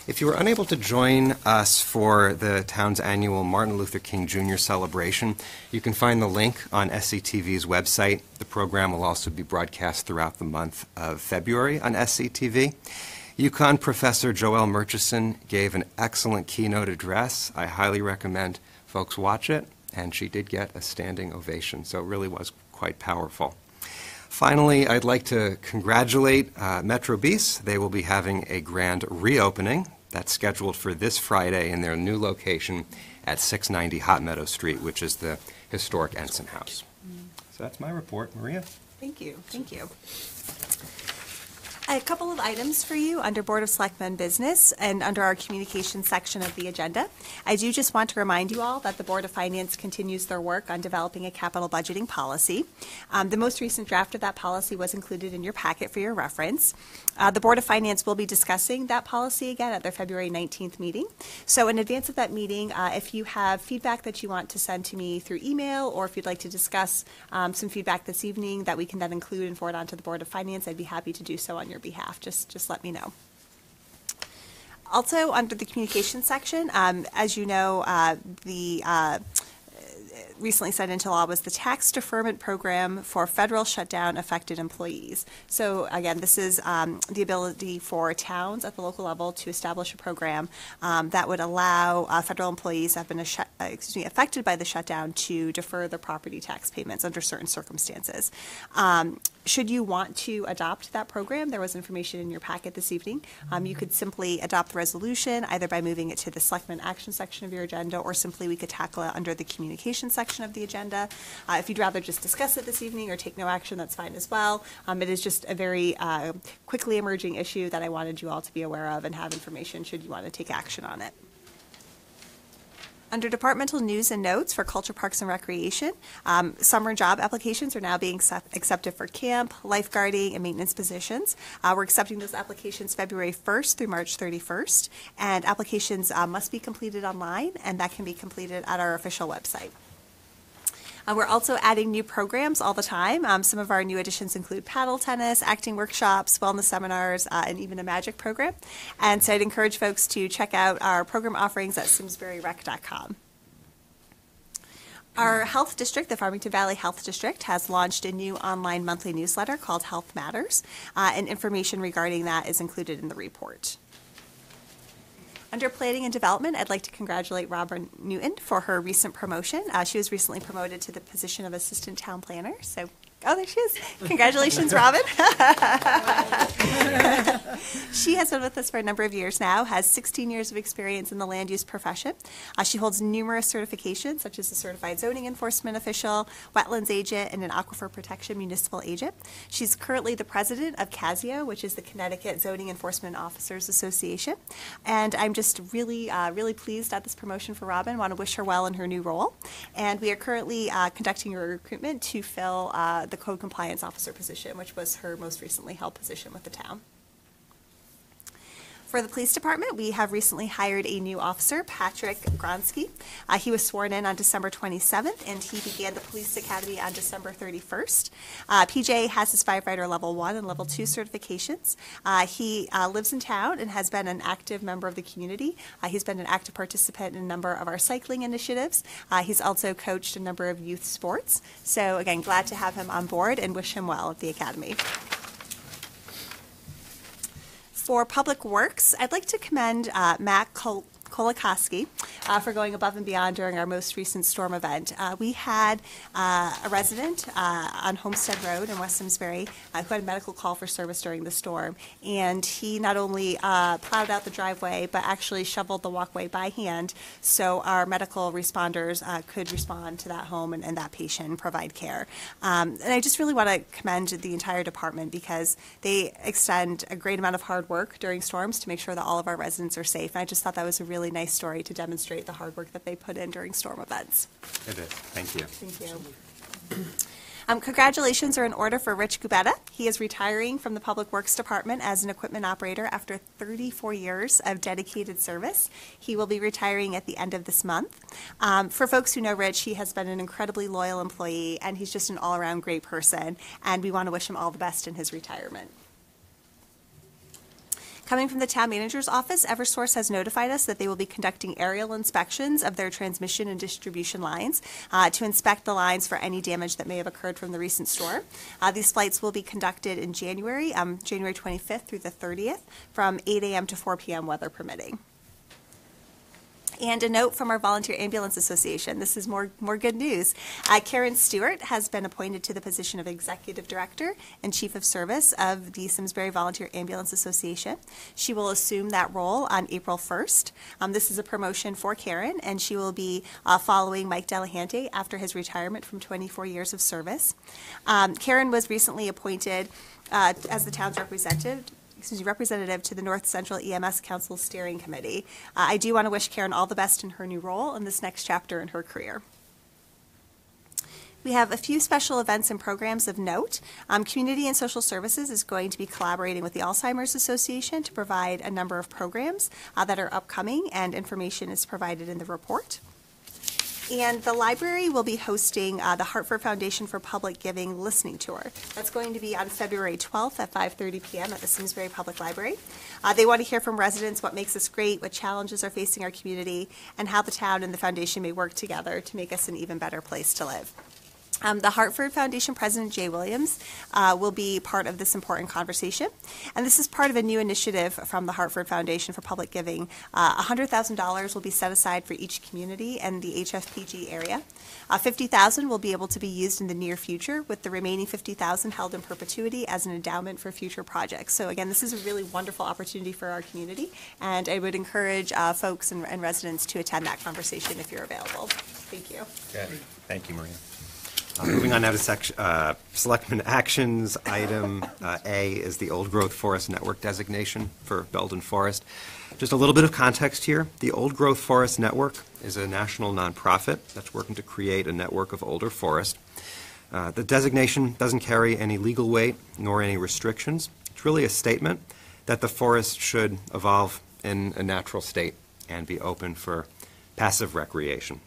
If you were unable to join us for the town's annual Martin Luther King Jr. celebration, you can find the link on SCTV's website. The program will also be broadcast throughout the month of February on SCTV. UConn professor Joelle Murchison gave an excellent keynote address. I highly recommend folks watch it, and she did get a standing ovation, so it really was quite powerful. Finally, I'd like to congratulate Metro Bis. They will be having a grand reopening. That's scheduled for this Friday in their new location at 690 Hot Meadow Street, which is the historic Ensign House. So that's my report. Maria? Thank you. Thank you. A couple of items for you under Board of Selectmen business and under our communication section of the agenda. I do just want to remind you all that the Board of Finance continues their work on developing a capital budgeting policy. The most recent draft of that policy was included in your packet for your reference. The Board of Finance will be discussing that policy again at their February 19th meeting. So in advance of that meeting, if you have feedback that you want to send to me through email, or if you'd like to discuss some feedback this evening that we can then include and forward on to the Board of Finance, I'd be happy to do so on your behalf. Just let me know. Also, under the communication section, as you know, recently signed into law was the Tax Deferment Program for Federal Shutdown Affected Employees. So again, this is the ability for towns at the local level to establish a program that would allow federal employees that have been affected by the shutdown to defer their property tax payments under certain circumstances. Should you want to adopt that program, there was information in your packet this evening. You could simply adopt the resolution either by moving it to the Selectmen action section of your agenda, or simply we could tackle it under the communication section of the agenda. If you'd rather just discuss it this evening or take no action, that's fine as well. It is just a very quickly emerging issue that I wanted you all to be aware of and have information should you want to take action on it. Under departmental news and notes for Culture, Parks, and Recreation, summer job applications are now being accepted for camp, lifeguarding, and maintenance positions. We're accepting those applications February 1st through March 31st, and applications must be completed online, and that can be completed at our official website. We're also adding new programs all the time. Some of our new additions include paddle tennis, acting workshops, wellness seminars, and even a magic program. And so I'd encourage folks to check out our program offerings at simsburyrec.com. Our health district, the Farmington Valley Health District, has launched a new online monthly newsletter called Health Matters, and information regarding that is included in the report. Under Planning and Development, I'd like to congratulate Robin Newton for her recent promotion. She was recently promoted to the position of Assistant Town Planner. So, oh, there she is. Congratulations, Robin. She has been with us for a number of years now, has 16 years of experience in the land use profession. She holds numerous certifications, such as a certified zoning enforcement official, wetlands agent, and an aquifer protection municipal agent. She's currently the president of CASIO, which is the Connecticut Zoning Enforcement Officers Association. And I'm just really, really pleased at this promotion for Robin. Want to wish her well in her new role. And we are currently conducting a recruitment to fill the code compliance officer position, which was her most recently held position with the town. For the police department, we have recently hired a new officer, Patrick Gronsky. He was sworn in on December 27th, and he began the police academy on December 31st. PJ has his firefighter level 1 and level 2 certifications. He lives in town and has been an active member of the community. He's been an active participant in a number of our cycling initiatives. He's also coached a number of youth sports. So again, glad to have him on board and wish him well at the academy. For Public Works, I'd like to commend Matt Kolakowski for going above and beyond during our most recent storm event. We had a resident on Homestead Road in West Simsbury who had a medical call for service during the storm, and he not only plowed out the driveway but actually shoveled the walkway by hand so our medical responders could respond to that home and that patient and provide care. And I just really want to commend the entire department because they extend a great amount of hard work during storms to make sure that all of our residents are safe. And I just thought that was a really nice story to demonstrate the hard work that they put in during storm events. It is. Thank you. Thank you. Congratulations are in order for Rich Gubetta. He is retiring from the Public Works Department as an equipment operator after 34 years of dedicated service. He will be retiring at the end of this month. For folks who know Rich, he has been an incredibly loyal employee, and he's just an all-around great person, and we want to wish him all the best in his retirement. Coming from the town manager's office, Eversource has notified us that they will be conducting aerial inspections of their transmission and distribution lines to inspect the lines for any damage that may have occurred from the recent storm. These flights will be conducted in January, January 25th through the 30th, from 8 a.m. to 4 p.m., weather permitting. And a note from our Volunteer Ambulance Association. This is more good news. Karen Stewart has been appointed to the position of Executive Director and Chief of Service of the Simsbury Volunteer Ambulance Association. She will assume that role on April 1st. This is a promotion for Karen, and she will be following Mike Delahante after his retirement from 24 years of service. Karen was recently appointed as the town's representative to the North Central EMS Council Steering Committee. I do want to wish Karen all the best in her new role in this next chapter in her career. We have a few special events and programs of note. Community and Social Services is going to be collaborating with the Alzheimer's Association to provide a number of programs that are upcoming, and information is provided in the report. And the library will be hosting the Hartford Foundation for Public Giving listening tour. That's going to be on February 12th at 5:30 p.m. at the Simsbury Public Library. They want to hear from residents what makes us great, what challenges are facing our community, and how the town and the foundation may work together to make us an even better place to live. The Hartford Foundation President Jay Williams will be part of this important conversation. And this is part of a new initiative from the Hartford Foundation for Public Giving. $100,000 will be set aside for each community in the HFPG area. $50,000 will be able to be used in the near future, with the remaining $50,000 held in perpetuity as an endowment for future projects. So again, this is a really wonderful opportunity for our community, and I would encourage folks and residents to attend that conversation if you're available. Thank you. Okay. Thank you, Maria. Moving on now to Selectmen actions. Item A is the Old Growth Forest Network designation for Belden Forest. Just a little bit of context here. The Old Growth Forest Network is a national nonprofit that's working to create a network of older forest. The designation doesn't carry any legal weight nor any restrictions. It's really a statement that the forest should evolve in a natural state and be open for passive recreation.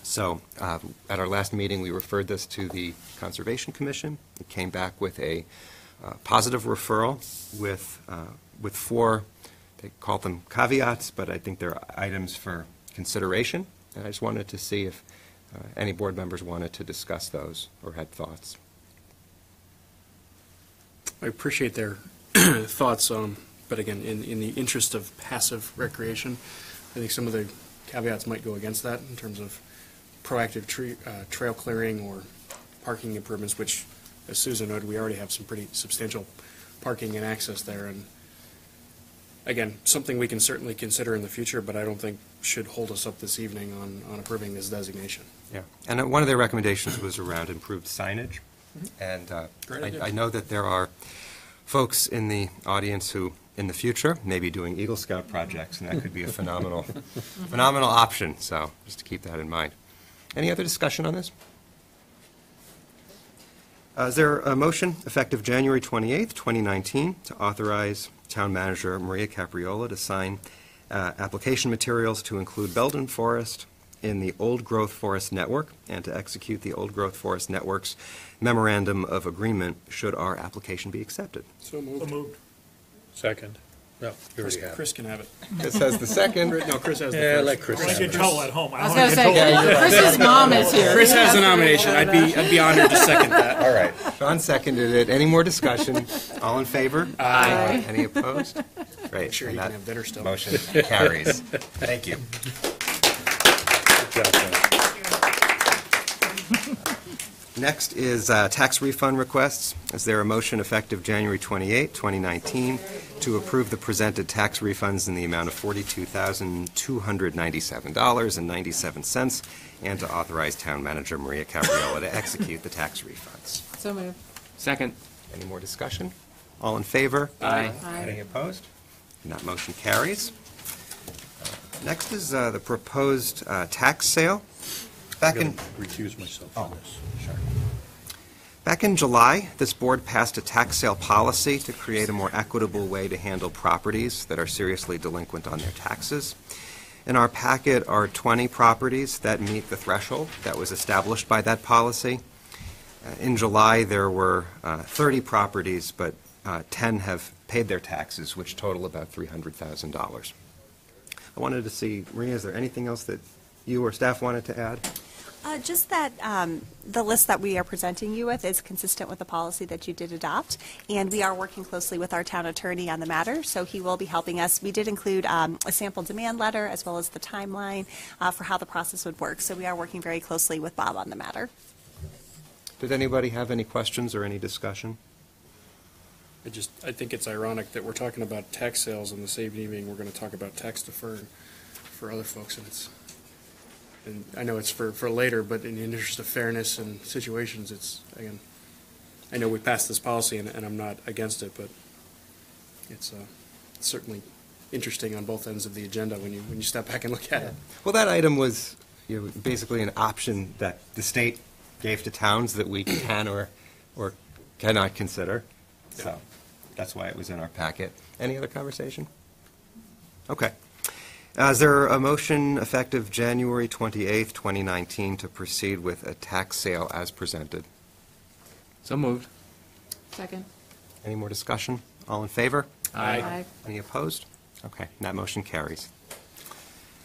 So at our last meeting, we referred this to the Conservation Commission. It came back with a positive referral with 4, they call them caveats, but I think they're items for consideration. And I just wanted to see if any board members wanted to discuss those or had thoughts. I appreciate their thoughts, but again, in the interest of passive recreation, I think some of the caveats might go against that in terms of proactive trail clearing or parking improvements, which, as Susan noted, we already have some pretty substantial parking and access there. And again, something we can certainly consider in the future, but I don't think should hold us up this evening on approving this designation. Yeah, and one of their recommendations was around improved signage. And I know that there are folks in the audience who, in the future, may be doing Eagle Scout projects, and that could be a phenomenal option. So just to keep that in mind. Any other discussion on this? Is there a motion effective January 28th, 2019, to authorize Town Manager Maria Capriola to sign application materials to include Belden Forest in the Old Growth Forest Network and to execute the Old Growth Forest Network's memorandum of agreement should our application be accepted? So moved. Second. No, you already have. Chris can have it. Chris has the second. No, Chris has the Yeah, first. let Chris I have it. control at home. I was going to say, Chris's mom is here. Chris has the nomination. I'd be honored to second that. All right. Sean seconded it. Any more discussion? All in favor? Aye. Any opposed? Great. Sure, And you can that have dinner still. Motion carries. Thank you. Good job, John. Next is tax refund requests. Is there a motion effective January 28, 2019, to approve the presented tax refunds in the amount of $42,297.97 and to authorize Town Manager Maria Capriola to execute the tax refunds? So moved. Second. Any more discussion? All in favor? Aye. Any opposed? And that motion carries. Next is the proposed tax sale. I'm going to recuse myself on this. Sure. Back in July, this board passed a tax sale policy to create a more equitable way to handle properties that are seriously delinquent on their taxes. In our packet are 20 properties that meet the threshold that was established by that policy. In July, there were 30 properties, but 10 have paid their taxes, which total about $300,000. I wanted to see, Maria, is there anything else that you or staff wanted to add? Just that the list that we are presenting you with is consistent with the policy that you did adopt, and we are working closely with our town attorney on the matter, so he will be helping us. We did include a sample demand letter as well as the timeline for how the process would work, so we are working very closely with Bob on the matter. Did anybody have any questions or any discussion? I think it's ironic that we're talking about tax sales, and the same evening we're going to talk about tax deferred for other folks, and I know it's for later, but in the interest of fairness and situations, it's, again, I know we passed this policy, and I'm not against it, but it's certainly interesting on both ends of the agenda when you step back and look at it. Well, that item was basically an option that the state gave to towns that we can or cannot consider. So that's why it was in our packet. Any other conversation? Okay. Is there a motion effective January 28th, 2019 to proceed with a tax sale as presented? So moved. Second. Any more discussion? All in favor? Aye. Any opposed? Okay, that motion carries.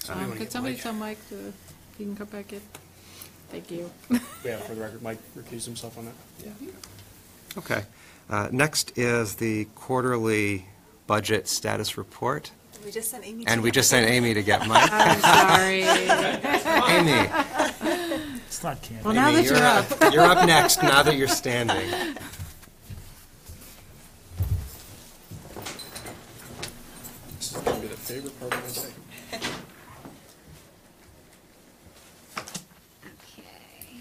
Could somebody tell Mike to, he can come back in? Thank you. Yeah, for the record, Mike recused himself on that. Yeah. Okay. Next is the quarterly budget status report. We just sent Amy. And we just sent Amy to get Mike. I'm sorry. Amy. It's not candy. Well, now Amy, that you're up. You're up next, now that you're standing. This is going to be the favorite part of my day. Okay.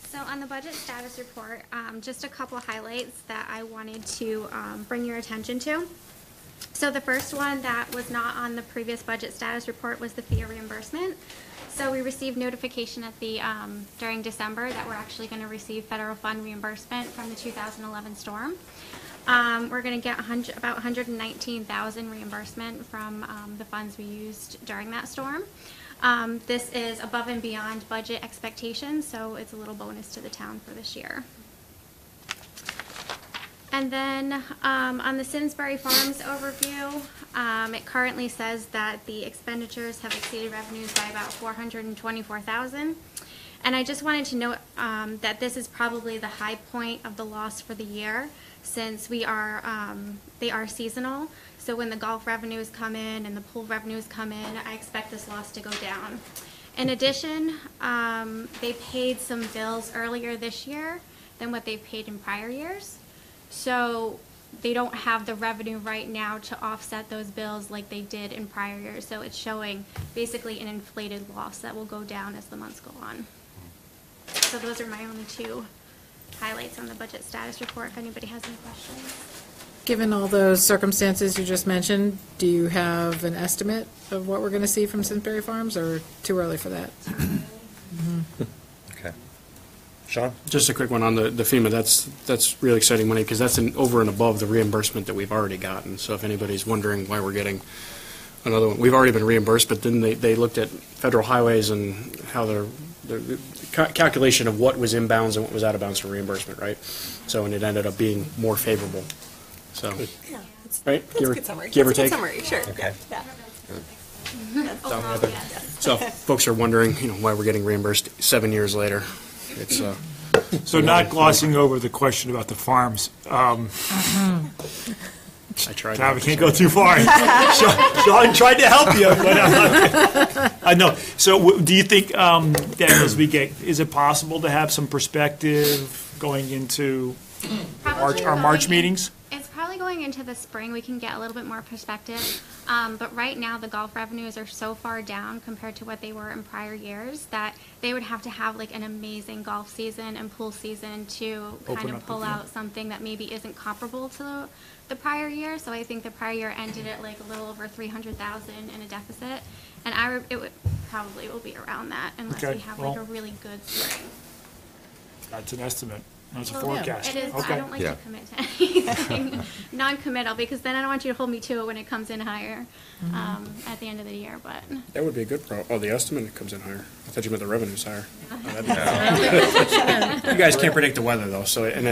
So on the budget status report, just a couple highlights that I wanted to bring your attention to. So the first one that was not on the previous budget status report was the fee reimbursement. So we received notification at the during December that we're actually going to receive federal fund reimbursement from the 2011 storm. We're going to get about $119,000 reimbursement from the funds we used during that storm. This is above and beyond budget expectations, so it's a little bonus to the town for this year. And then on the Simsbury Farms overview, it currently says that the expenditures have exceeded revenues by about $424,000. And I just wanted to note that this is probably the high point of the loss for the year, since they are seasonal. So when the golf revenues come in and the pool revenues come in, I expect this loss to go down. In addition, they paid some bills earlier this year than what they've paid in prior years. So they don't have the revenue right now to offset those bills like they did in prior years. So it's showing basically an inflated loss that will go down as the months go on. So those are my only two highlights on the budget status report, if anybody has any questions. Given all those circumstances you just mentioned, do you have an estimate of what we're going to see from Simsbury Farms, or too early for that? Okay. Sean? Just a quick one on the FEMA. That's really exciting money, because that's over and above the reimbursement that we've already gotten. So if anybody's wondering why we're getting another one, we've already been reimbursed, but then they looked at federal highways and how the calculation of what was inbounds and what was out of bounds for reimbursement, right? So, and it ended up being more favorable. So, Yeah, right? That's a good summary. Give or That's a good take. summary, sure. Okay. Yeah. So, if folks are wondering, why we're getting reimbursed 7 years later. It's So not glossing over the question about the farms. I tried. I can't go too far. Sean tried to help you, but I know. So do you think that as we get, is it possible to have some perspective going into our March meetings? It's probably going into the spring. We can get a little bit more perspective. But right now, the golf revenues are so far down compared to what they were in prior years that they would have to have like an amazing golf season and pool season to kind of pull out something that maybe isn't comparable to the prior year. So I think the prior year ended at like a little over $300,000 in a deficit, and it would probably will be around that unless we have like a really good spring. That's an estimate. That's a Well, forecast. It is. Okay. I don't like to commit to anything non-committal, because then I don't want you to hold me to it when it comes in higher at the end of the year. But That would be a good the estimate comes in higher. I thought you meant the revenue's higher. You guys can't predict the weather, though, so, and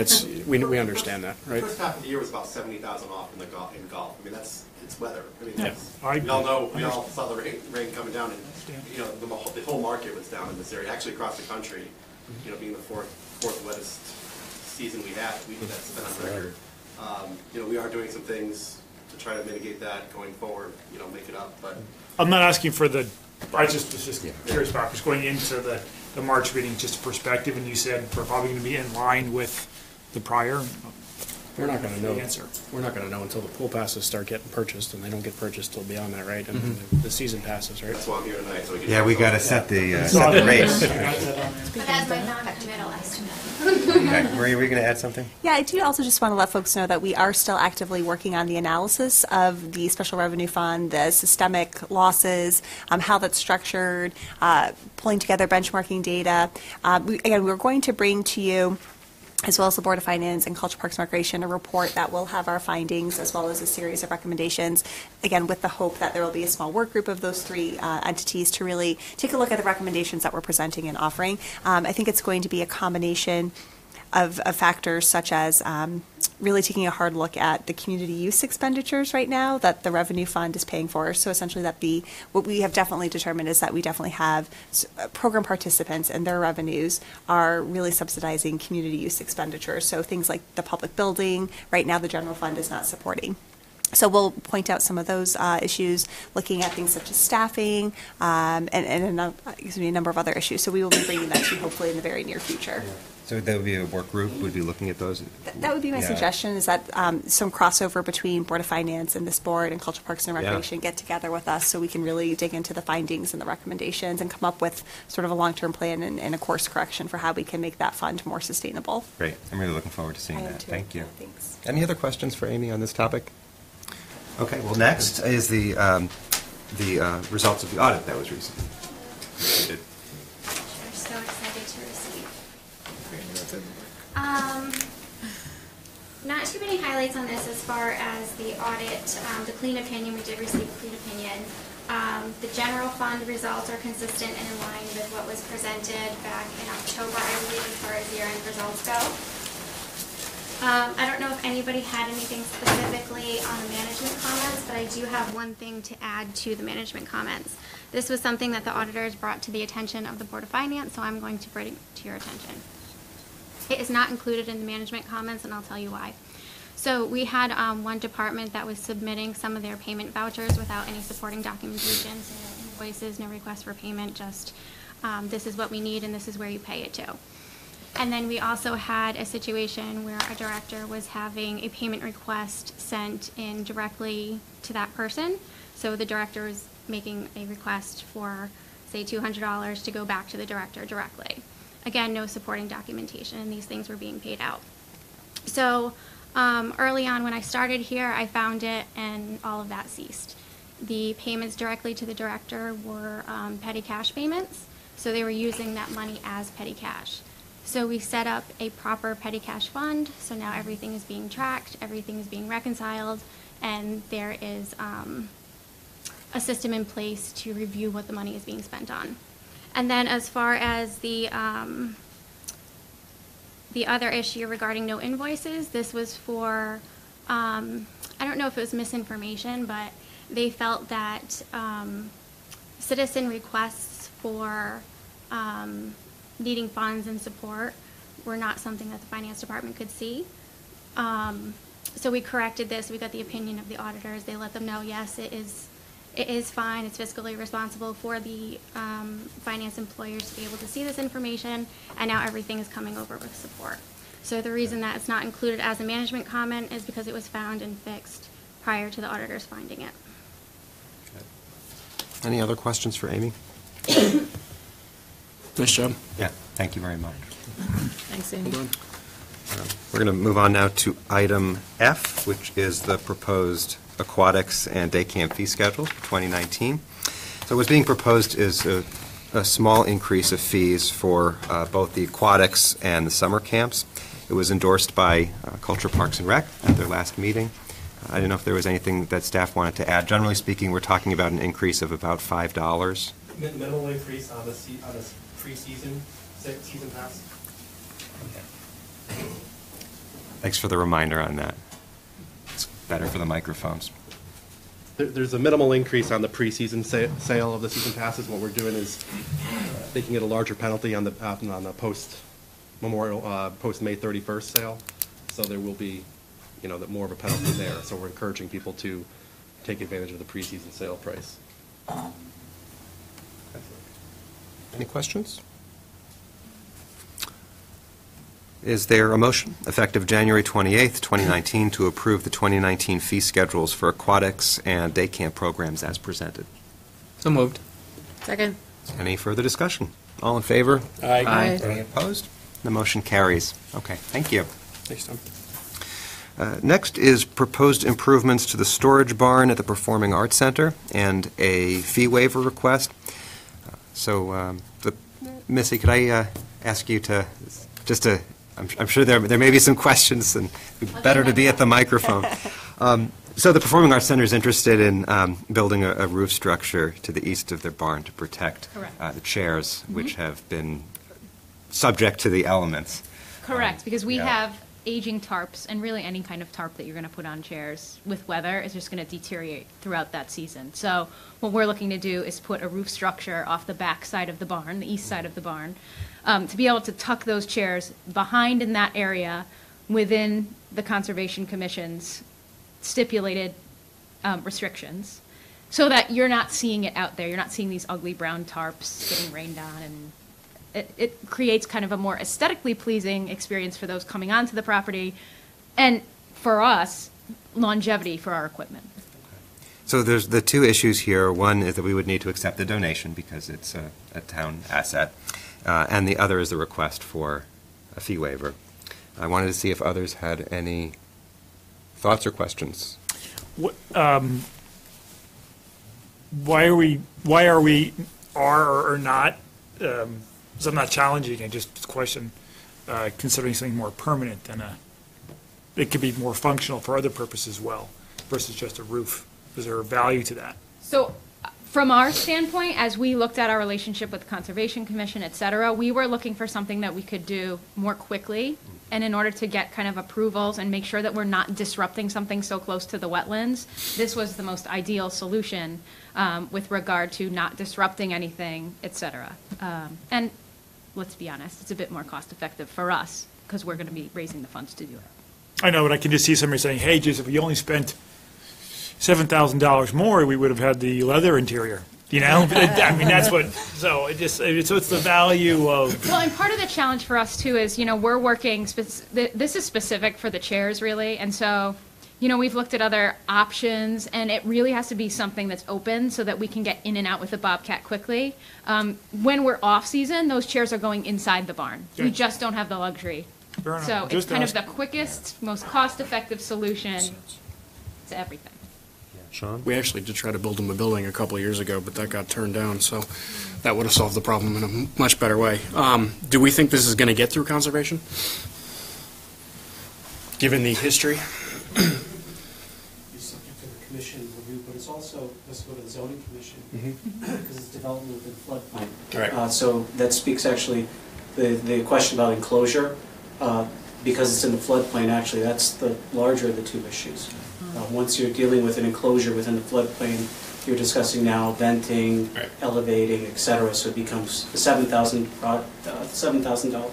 we understand that, right? The first half of the year was about 70,000 off in golf. I mean, it's weather. I mean, Yeah. we all know, we all saw the rain coming down, and the whole market was down in this area, actually across the country. Being the fourth wettest season we had, that's been on record. We are doing some things to try to mitigate that going forward. Make it up. But I'm not asking for the. I was just curious about just going into the March meeting, just a perspective, and you said we're probably going to be in line with the prior. We're not going to know. Answer. We're not going to know until the pool passes start getting purchased, and they don't get purchased till beyond that, right? And the season passes, right? that's why I'm here tonight. So we can Yeah, we got to set the rates. but that's my non-committal estimate. Okay. Maria, were you going to add something? Yeah, I do also just want to let folks know that we are still actively working on the analysis of the Special Revenue Fund, the systemic losses, how that's structured, pulling together benchmarking data. We're going to bring to you as well as the Board of Finance and Culture, Parks, and Recreation, a report that will have our findings as well as a series of recommendations, again, with the hope that there will be a small work group of those three entities to really take a look at the recommendations that we're presenting and offering. I think it's going to be a combination of factors such as really taking a hard look at the community use expenditures right now that the revenue fund is paying for. So essentially what we have definitely determined is that we definitely have program participants and their revenues are really subsidizing community use expenditures. So things like the public building, right now the general fund is not supporting. So we'll point out some of those issues, looking at things such as staffing and a number of other issues. So we will be bringing that to you hopefully in the very near future. So that would be a work group, would be looking at those? That would be my suggestion, is that some crossover between Board of Finance and this board and Culture, Parks, and Recreation get together with us so we can really dig into the findings and the recommendations and come up with sort of a long-term plan and a course correction for how we can make that fund more sustainable. Great. I'm really looking forward to seeing that. Thank you. Thanks. Any other questions for Amy on this topic? Okay, well, next is the results of the audit that was recently completed. We're so excited to receive. Not too many highlights on this as far as the audit. The clean opinion, we did receive a clean opinion. The general fund results are consistent and in line with what was presented back in October, I believe, as far as year-end results go. I don't know if anybody had anything specifically on the management comments, but I do have one thing to add to the management comments. This was something that the auditors brought to the attention of the Board of Finance, so I'm going to bring it to your attention. It is not included in the management comments, and I'll tell you why. So we had one department that was submitting some of their payment vouchers without any supporting documentation, so no invoices, no request for payment, just this is what we need and this is where you pay it to. And then we also had a situation where a director was having a payment request sent in directly to that person. So the director was making a request for, say, $200 to go back to the director directly. Again, no supporting documentation, and these things were being paid out. So early on when I started here, I found it, and all of that ceased. The payments directly to the director were petty cash payments, so they were using that money as petty cash. So we set up a proper petty cash fund, so now everything is being tracked, everything is being reconciled, and there is a system in place to review what the money is being spent on. And then as far as the other issue regarding no invoices, this was for, I don't know if it was misinformation, but they felt that citizen requests for needing funds and support were not something that the finance department could see. So we corrected this. We got the opinion of the auditors. They let them know, yes, it is fine. It's fiscally responsible for the finance employers to be able to see this information, and now everything is coming over with support. So the reason that it's not included as a management comment is because it was found and fixed prior to the auditors finding it. Any other questions for Amy? Nice job. Yeah, thank you very much. Thanks, Amy. We're going to move on now to item F, which is the proposed aquatics and day camp fee schedules for 2019. So what's being proposed is a small increase of fees for both the aquatics and the summer camps. It was endorsed by Culture, Parks, and Rec at their last meeting. I don't know if there was anything that staff wanted to add. Generally speaking, we're talking about an increase of about $5. Minimal increase on the pre-season season pass. Thanks for the reminder on that. It's better for the microphones. There's a minimal increase on the pre-season sale of the season passes. What we're doing is making it a larger penalty on the post-Memorial, post-May 31st sale. So there will be, more of a penalty there. So we're encouraging people to take advantage of the pre-season sale price. Any questions? Is there a motion, effective January 28th, 2019, to approve the 2019 fee schedules for aquatics and day camp programs as presented? So moved. Second. Any further discussion? All in favor? Aye. Aye. Any opposed? The motion carries. Okay, thank you. Thanks, Tom. Next is proposed improvements to the storage barn at the Performing Arts Center and a fee waiver request. Missy, could I ask you to I'm sure there may be some questions, and it'd be better to be at the microphone. So the Performing Arts Center is interested in building a roof structure to the east of their barn to protect the chairs, which have been subject to the elements. Correct, because we yeah. have aging tarps, and really any kind of tarp that you're going to put on chairs with weather is just going to deteriorate throughout that season. So what we're looking to do is put a roof structure off the back side of the barn, the east side of the barn, to be able to tuck those chairs behind in that area within the Conservation Commission's stipulated restrictions, so that you're not seeing it out there. You're not seeing these ugly brown tarps getting rained on, and it creates kind of a more aesthetically pleasing experience for those coming onto the property, and for us, longevity for our equipment. So there's the two issues here. One is that we would need to accept the donation because it's a town asset, and the other is the request for a fee waiver. I wanted to see if others had any thoughts or questions. Why are we or not? So I'm not challenging it, just a question, considering something more permanent than it could be more functional for other purposes as well, versus just a roof. Is there a value to that? So from our standpoint, as we looked at our relationship with the Conservation Commission, et cetera, we were looking for something that we could do more quickly, and in order to get kind of approvals and make sure that we're not disrupting something so close to the wetlands, this was the most ideal solution with regard to not disrupting anything, et cetera. And let's be honest, it's a bit more cost-effective for us because we're going to be raising the funds to do it. I know, but I can just see somebody saying, hey, geez, if we only spent $7,000 more, we would have had the leather interior. You know, I mean, that's what, so so it's the value of. Well, and part of the challenge for us too is, we're working, this is specific for the chairs really, and so, we've looked at other options, and it really has to be something that's open so that we can get in and out with the Bobcat quickly. When we're off season, those chairs are going inside the barn. Okay. We just don't have the luxury. Fair enough. So it's Just kind ask. of the quickest, most cost-effective solution to everything. Sean? We actually did try to build them a building a couple of years ago, but that got turned down, so that would have solved the problem in a much better way. Do we think this is going to get through conservation? Given the history? Be subject to the commission review, but it's also, let's go to the zoning commission, because it's development within floodplain. Right. So that speaks actually, the question about enclosure, because it's in the floodplain, actually, that's the larger of the two issues. Once you're dealing with an enclosure within the floodplain, you're discussing now venting, elevating, et cetera, so it becomes, the $7,000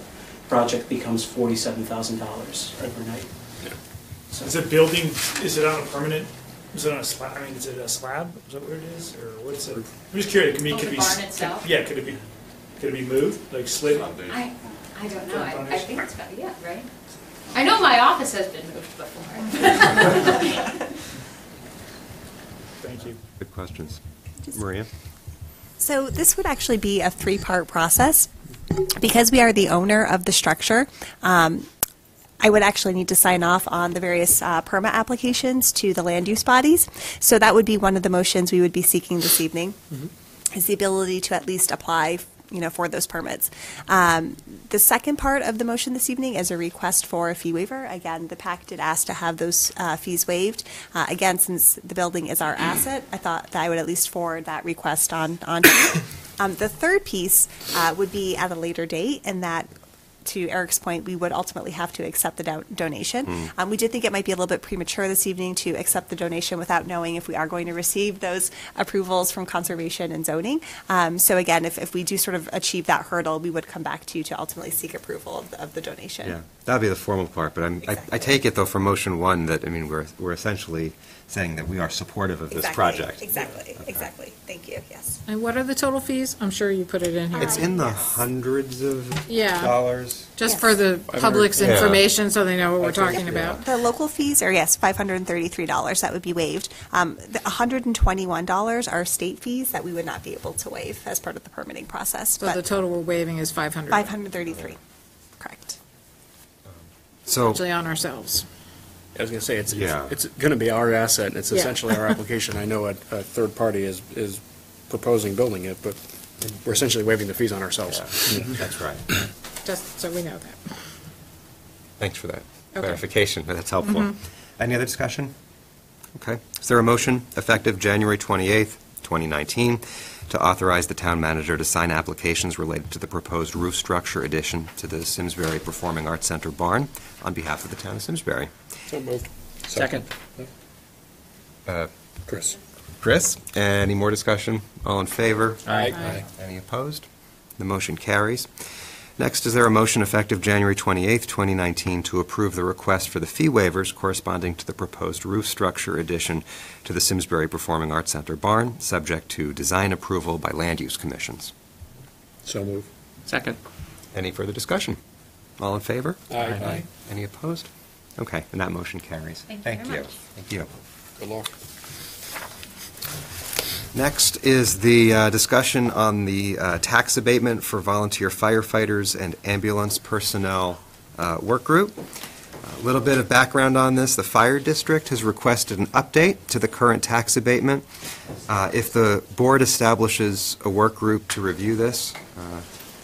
project becomes $47,000 overnight. Yeah. So is it building, is it on a permanent, is it on a slab, I mean, is it a slab? Is that what it is, or what is it? I'm just curious, could The be. barn itself? Yeah, could it be moved, like slid? I don't know. I think it's got, yeah, right? I know my office has been moved before. Thank you. Good questions. Maria? So this would actually be a three-part process. Because we are the owner of the structure, I would actually need to sign off on the various permit applications to the land use bodies. So that would be one of the motions we would be seeking this evening, is the ability to at least apply for those permits. The second part of the motion this evening is a request for a fee waiver. Again, the PAC did ask to have those fees waived. Again, since the building is our asset, I thought that I would at least forward that request on to you. The third piece would be at a later date, and that, to Eric's point, we would ultimately have to accept the donation. We did think it might be a little bit premature this evening to accept the donation without knowing if we are going to receive those approvals from conservation and zoning. So again, if we do sort of achieve that hurdle, we would come back to you to ultimately seek approval of the donation. Yeah, that'd be the formal part, but I take it, though, from motion one that, I mean, we're essentially saying that we are supportive of this project. Exactly. Thank you, yes. And what are the total fees? I'm sure you put it in here. It's in the hundreds of dollars. Just for the public's Yeah. information, so they know what we're talking about. The local fees are, yes, $533. That would be waived. The $121 are state fees that we would not be able to waive as part of the permitting process. So but the total we're waiving is $500. $533, correct. So Actually on ourselves. I was going to say, it's going to be our asset, and it's essentially our application. I know a third party is proposing building it, but we're essentially waiving the fees on ourselves. That's right. Just so we know that. Thanks for that Okay. clarification. That's helpful. Mhm. Any other discussion? Okay. Is there a motion effective January 28th, 2019, to authorize the town manager to sign applications related to the proposed roof structure addition to the Simsbury Performing Arts Center barn on behalf of the town of Simsbury? So moved. Second. Chris, any more discussion? All in favor? Aye. Aye. Any opposed? The motion carries. Next, is there a motion effective January 28th, 2019, to approve the request for the fee waivers corresponding to the proposed roof structure addition to the Simsbury Performing Arts Center barn, subject to design approval by land use commissions? So moved. Second. Any further discussion? All in favor? Aye. Any opposed? Okay, and that motion carries. Thank you very much. Thank you. Good luck. Next is the discussion on the tax abatement for volunteer firefighters and ambulance personnel work group. A little bit of background on this. The fire district has requested an update to the current tax abatement. If the board establishes a work group to review this,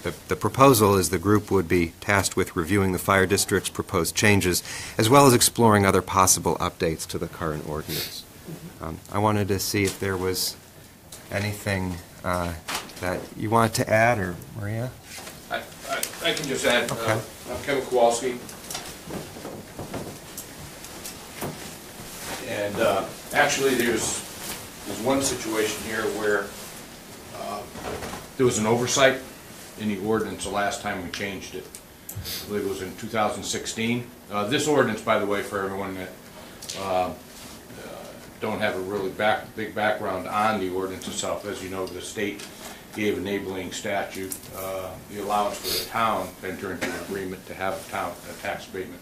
the proposal is the group would be tasked with reviewing the fire district's proposed changes, as well as exploring other possible updates to the current ordinance. I wanted to see if there was anything that you want to add, or Maria? I can just add, Okay. I'm Kevin Kowalski. And actually, there's one situation here where there was an oversight in the ordinance the last time we changed it. I believe it was in 2016. This ordinance, by the way, for everyone that don't have a really big background on the ordinance itself, as you know, the state gave enabling statute the allowance for the town to enter into an agreement to have a tax abatement.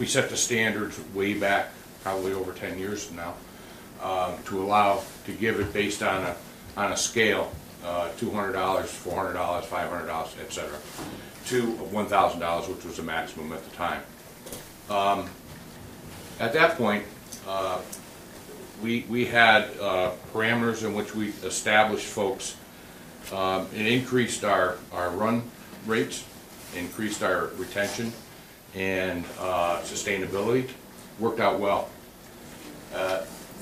We set the standards way back, probably over 10 years from now, to give it based on a scale, $200, $400, $500, etc., to $1,000, which was the maximum at the time. At that point, we had parameters in which we established folks. It increased our run rates, increased our retention, and sustainability. Worked out well.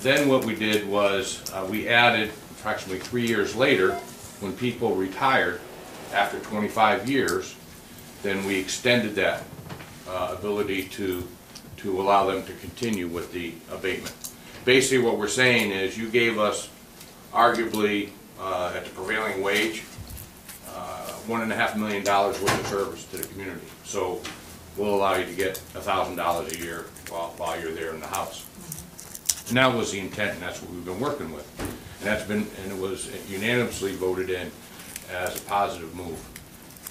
Then what we did was we added, approximately 3 years later, when people retired after 25 years, then we extended that ability to allow them to continue with the abatement. Basically what we're saying is you gave us arguably at the prevailing wage $1.5 million worth of service to the community. So we'll allow you to get $1,000 a year while you're there in the house. And that was the intent, and that's what we've been working with. And it was unanimously voted in as a positive move.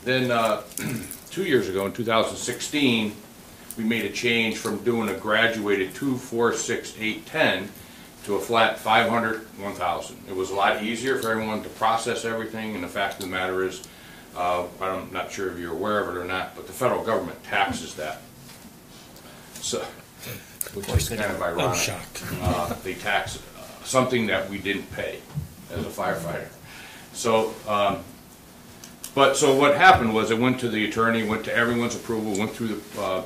Then 2 years ago, in 2016, we made a change from doing a graduated 2, 4, 6, 8, 10 to a flat 500, 1,000. It was a lot easier for everyone to process everything, and the fact of the matter is, I'm not sure if you're aware of it or not, but the federal government taxes that. So, which is kind of ironic. I'm shocked. They tax something that we didn't pay as a firefighter. So, so what happened was it went to the attorney, went to everyone's approval, went through the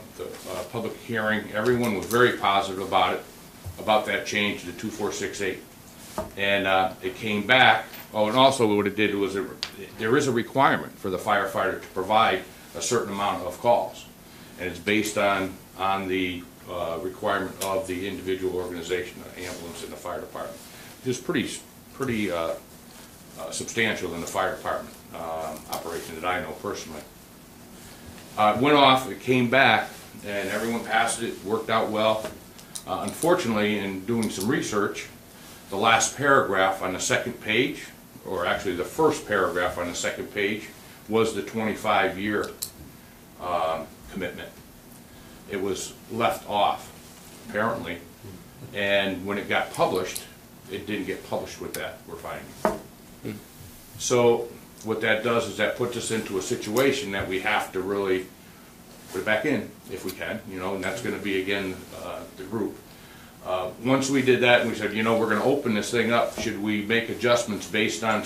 public hearing. Everyone was very positive about that change to 2468. And it came back. Oh, and also what it did was there is a requirement for the firefighter to provide a certain amount of calls. And it's based on the requirement of the individual organization, the ambulance and the fire department. It was pretty substantial in the fire department operation that I know personally. It went off, it came back, and everyone passed it, worked out well. Unfortunately, in doing some research, the last paragraph on the second page, or actually the first paragraph on the second page, was the 25-year commitment. It was left off, apparently, and when it got published, it didn't get published with that, we're finding. So what that does is that puts us into a situation that we have to really put it back in, if we can, and that's going to be, again, the group. Once we did that, and we said, we're going to open this thing up, should we make adjustments based on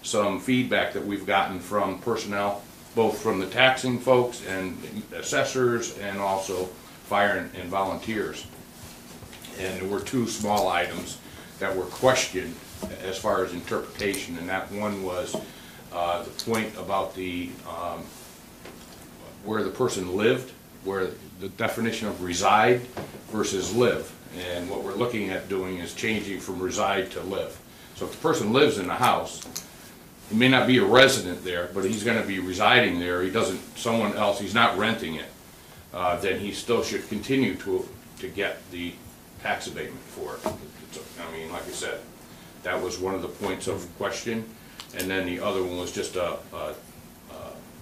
some feedback that we've gotten from personnel both from the taxing folks and assessors and also fire and volunteers. And there were two small items that were questioned as far as interpretation, and that one was the point about the where the person lived, where the definition of reside versus live. And what we're looking at doing is changing from reside to live. So if the person lives in the house, he may not be a resident there, but he's going to be residing there. He doesn't, someone else, he's not renting it. Then he still should continue to get the tax abatement for it. I mean, like I said, that was one of the points of question. And then the other one was just a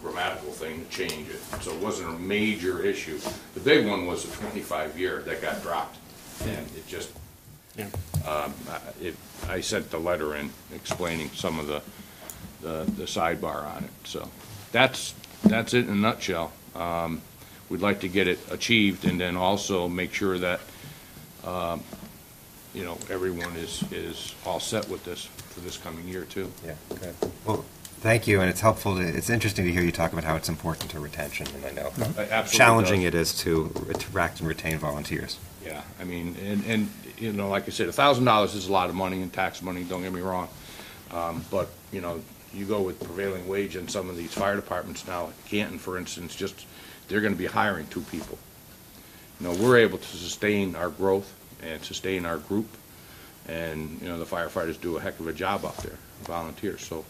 grammatical thing to change it. So it wasn't a major issue. The big one was the 25-year that got dropped. And it just, I sent the letter in explaining some of the sidebar on it. So that's it in a nutshell. We'd like to get it achieved and then also make sure that you know, everyone is all set with this for this coming year too. Yeah, good. Well, thank you, and it's helpful. It's interesting to hear you talk about how it's important to retention, and I know how challenging it is to attract and retain volunteers. Yeah, I mean, and you know, like I said, $1,000 is a lot of money in tax money. Don't get me wrong, but you know, you go with prevailing wage in some of these fire departments now. Canton, for instance, just they're going to be hiring 2 people. You know, we're able to sustain our growth and sustain our group, and you know, the firefighters do a heck of a job out there, volunteers. So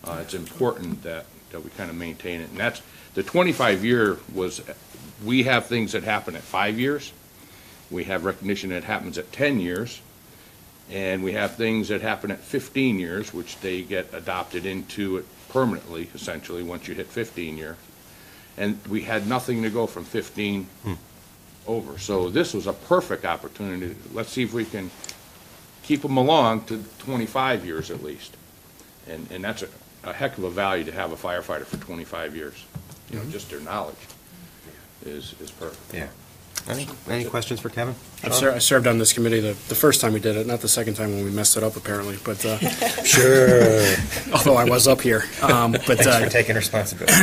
it's important that we kind of maintain it. And that's the 25-year was. We have things that happen at 5 years. We have recognition that happens at 10 years. And we have things that happen at 15 years, which they get adopted into it permanently, essentially, once you hit 15 year. And we had nothing to go from 15 over. So this was a perfect opportunity. Let's see if we can keep them along to 25 years at least. And that's a heck of a value to have a firefighter for 25 years. You know, just their knowledge is perfect. Yeah. Any questions for Kevin? I served on this committee the first time we did it, not the second time when we messed it up, apparently. But sure. Although I was up here, but thanks for taking responsibility.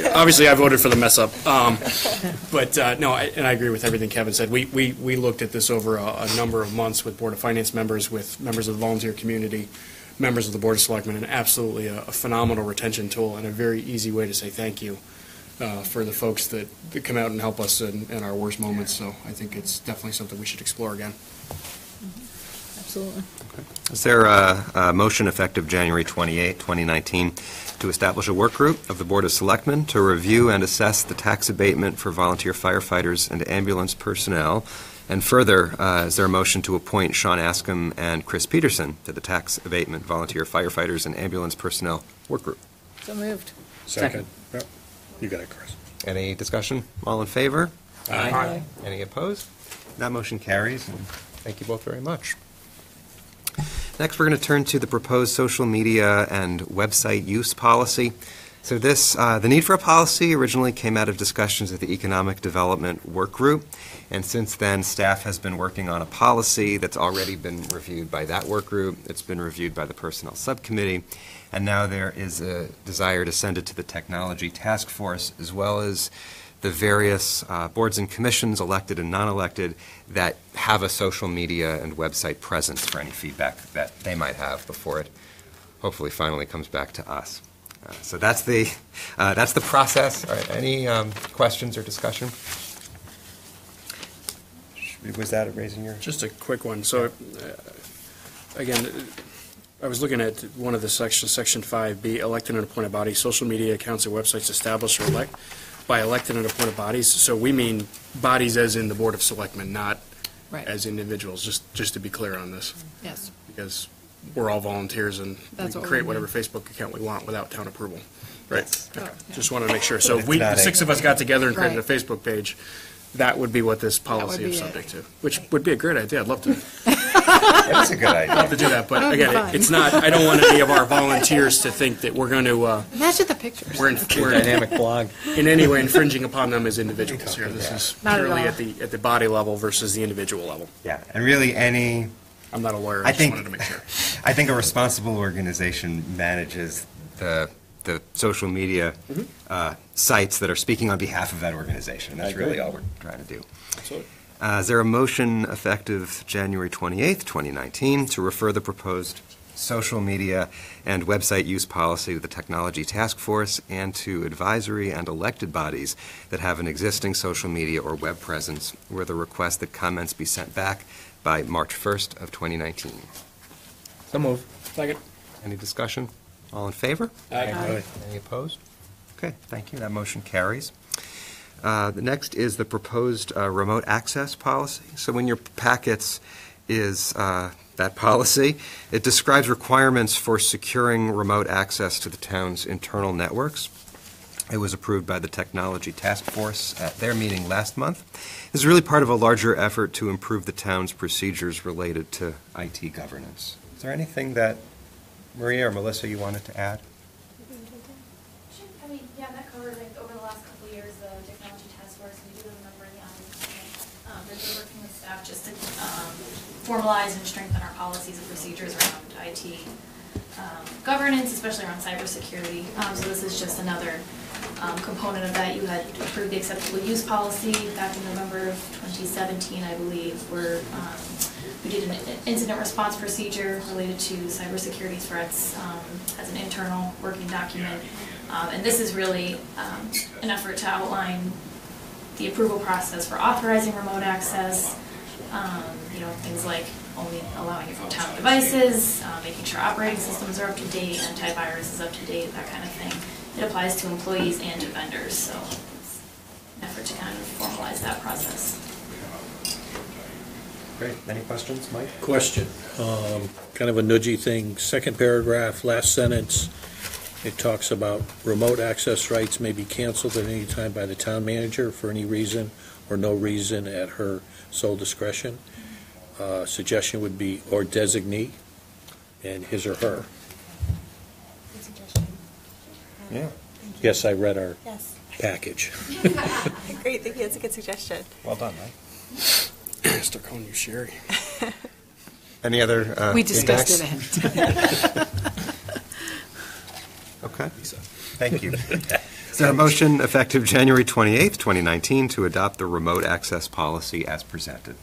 Obviously, I voted for the mess up. But no, and I agree with everything Kevin said. We looked at this over a number of months with Board of Finance members, with members of the volunteer community, members of the Board of Selectmen, and absolutely a phenomenal retention tool and a very easy way to say thank you. For the folks that come out and help us in our worst moments. So I think it's definitely something we should explore again. Absolutely. Okay. Is there a motion effective January 28, 2019, to establish a work group of the Board of Selectmen to review and assess the tax abatement for volunteer firefighters and ambulance personnel? And further, is there a motion to appoint Sean Askham and Chris Peterson to the tax abatement volunteer firefighters and ambulance personnel work group? So moved. Second. Yep. You got it, Chris. Any discussion? All in favor? Aye. Any opposed? That motion carries, and thank you both very much. Next, we're going to turn to the proposed social media and website use policy. So this, the need for a policy originally came out of discussions at the Economic Development Work Group, and since then, staff has been working on a policy that's already been reviewed by that work group. It's been reviewed by the Personnel Subcommittee, and now there is a desire to send it to the Technology Task Force, as well as the various boards and commissions, elected and non-elected, that have a social media and website presence for any feedback that they might have before it hopefully finally comes back to us. So that's the process. All right, any questions or discussion? Was that raising your? Just a quick one. So, again, I was looking at one of the sections, Section 5B, elected and appointed bodies, social media accounts and websites established or elect by elected and appointed bodies. So we mean bodies as in the Board of Selectmen, not as individuals, just to be clear on this. Yes. Because we're all volunteers and That's we can what create we whatever Facebook account we want without town approval. Right. Yes. Okay. Oh, yeah. Just wanted to make sure. So if we, the 6 of us got together and created a Facebook page, that would be what this policy is subject to, which would be a great idea. I'd love to. That's a good idea. I'd love to do that, but That would be again, fun. it's not. I don't want any of our volunteers to think that we're going to. Imagine the pictures. We're Dynamic blog. in any way infringing upon them as individuals here. This is Not at purely all. at the body level versus the individual level. Yeah, and really any. I'm not a lawyer. I I just think wanted to make sure. I think a responsible organization manages the the social media sites that are speaking on behalf of that organization. That's really all we're trying to do. Absolutely. Is there a motion effective January 28th, 2019, to refer the proposed social media and website use policy to the Technology Task Force and to advisory and elected bodies that have an existing social media or web presence, with a request that comments be sent back by March 1st of 2019? So move. Second. Any discussion? All in favor? Aye. Any opposed? Okay, thank you. That motion carries. The next is the proposed remote access policy. So in your packets is that policy. It describes requirements for securing remote access to the town's internal networks. It was approved by the Technology Task Force at their meeting last month. This is really part of a larger effort to improve the town's procedures related to IT governance. Is there anything that Maria or Melissa you wanted to add? I mean, yeah, that covered, like, over the last couple of years, the Technology Task Force, we do have a member in the audience. They've been working with staff just to formalize and strengthen our policies and procedures around IT governance, especially around cybersecurity. So this is just another component of that. You had approved the acceptable use policy back in November of 2017, I believe, where we did an incident response procedure related to cybersecurity threats as an internal working document. And this is really an effort to outline the approval process for authorizing remote access, things like only allowing it from town devices, making sure operating systems are up to date, antivirus is up to date, that kind of thing. It applies to employees and to vendors, so it's an effort to kind of formalize that process. Great. Any questions, Mike? Question, kind of a nudgy thing. Second paragraph, last sentence, it talks about remote access rights may be canceled at any time by the town manager for any reason or no reason at her sole discretion. Suggestion would be or designee and his or her. Good suggestion. Yeah. Yes, I read our Yes. package. Great, thank you. That's a good suggestion. Well done, Mike. Start calling you Sherry. Any other We discussed feedbacks? it. Okay. Thank you. Is there a motion effective January 28th, 2019, to adopt the remote access policy as presented?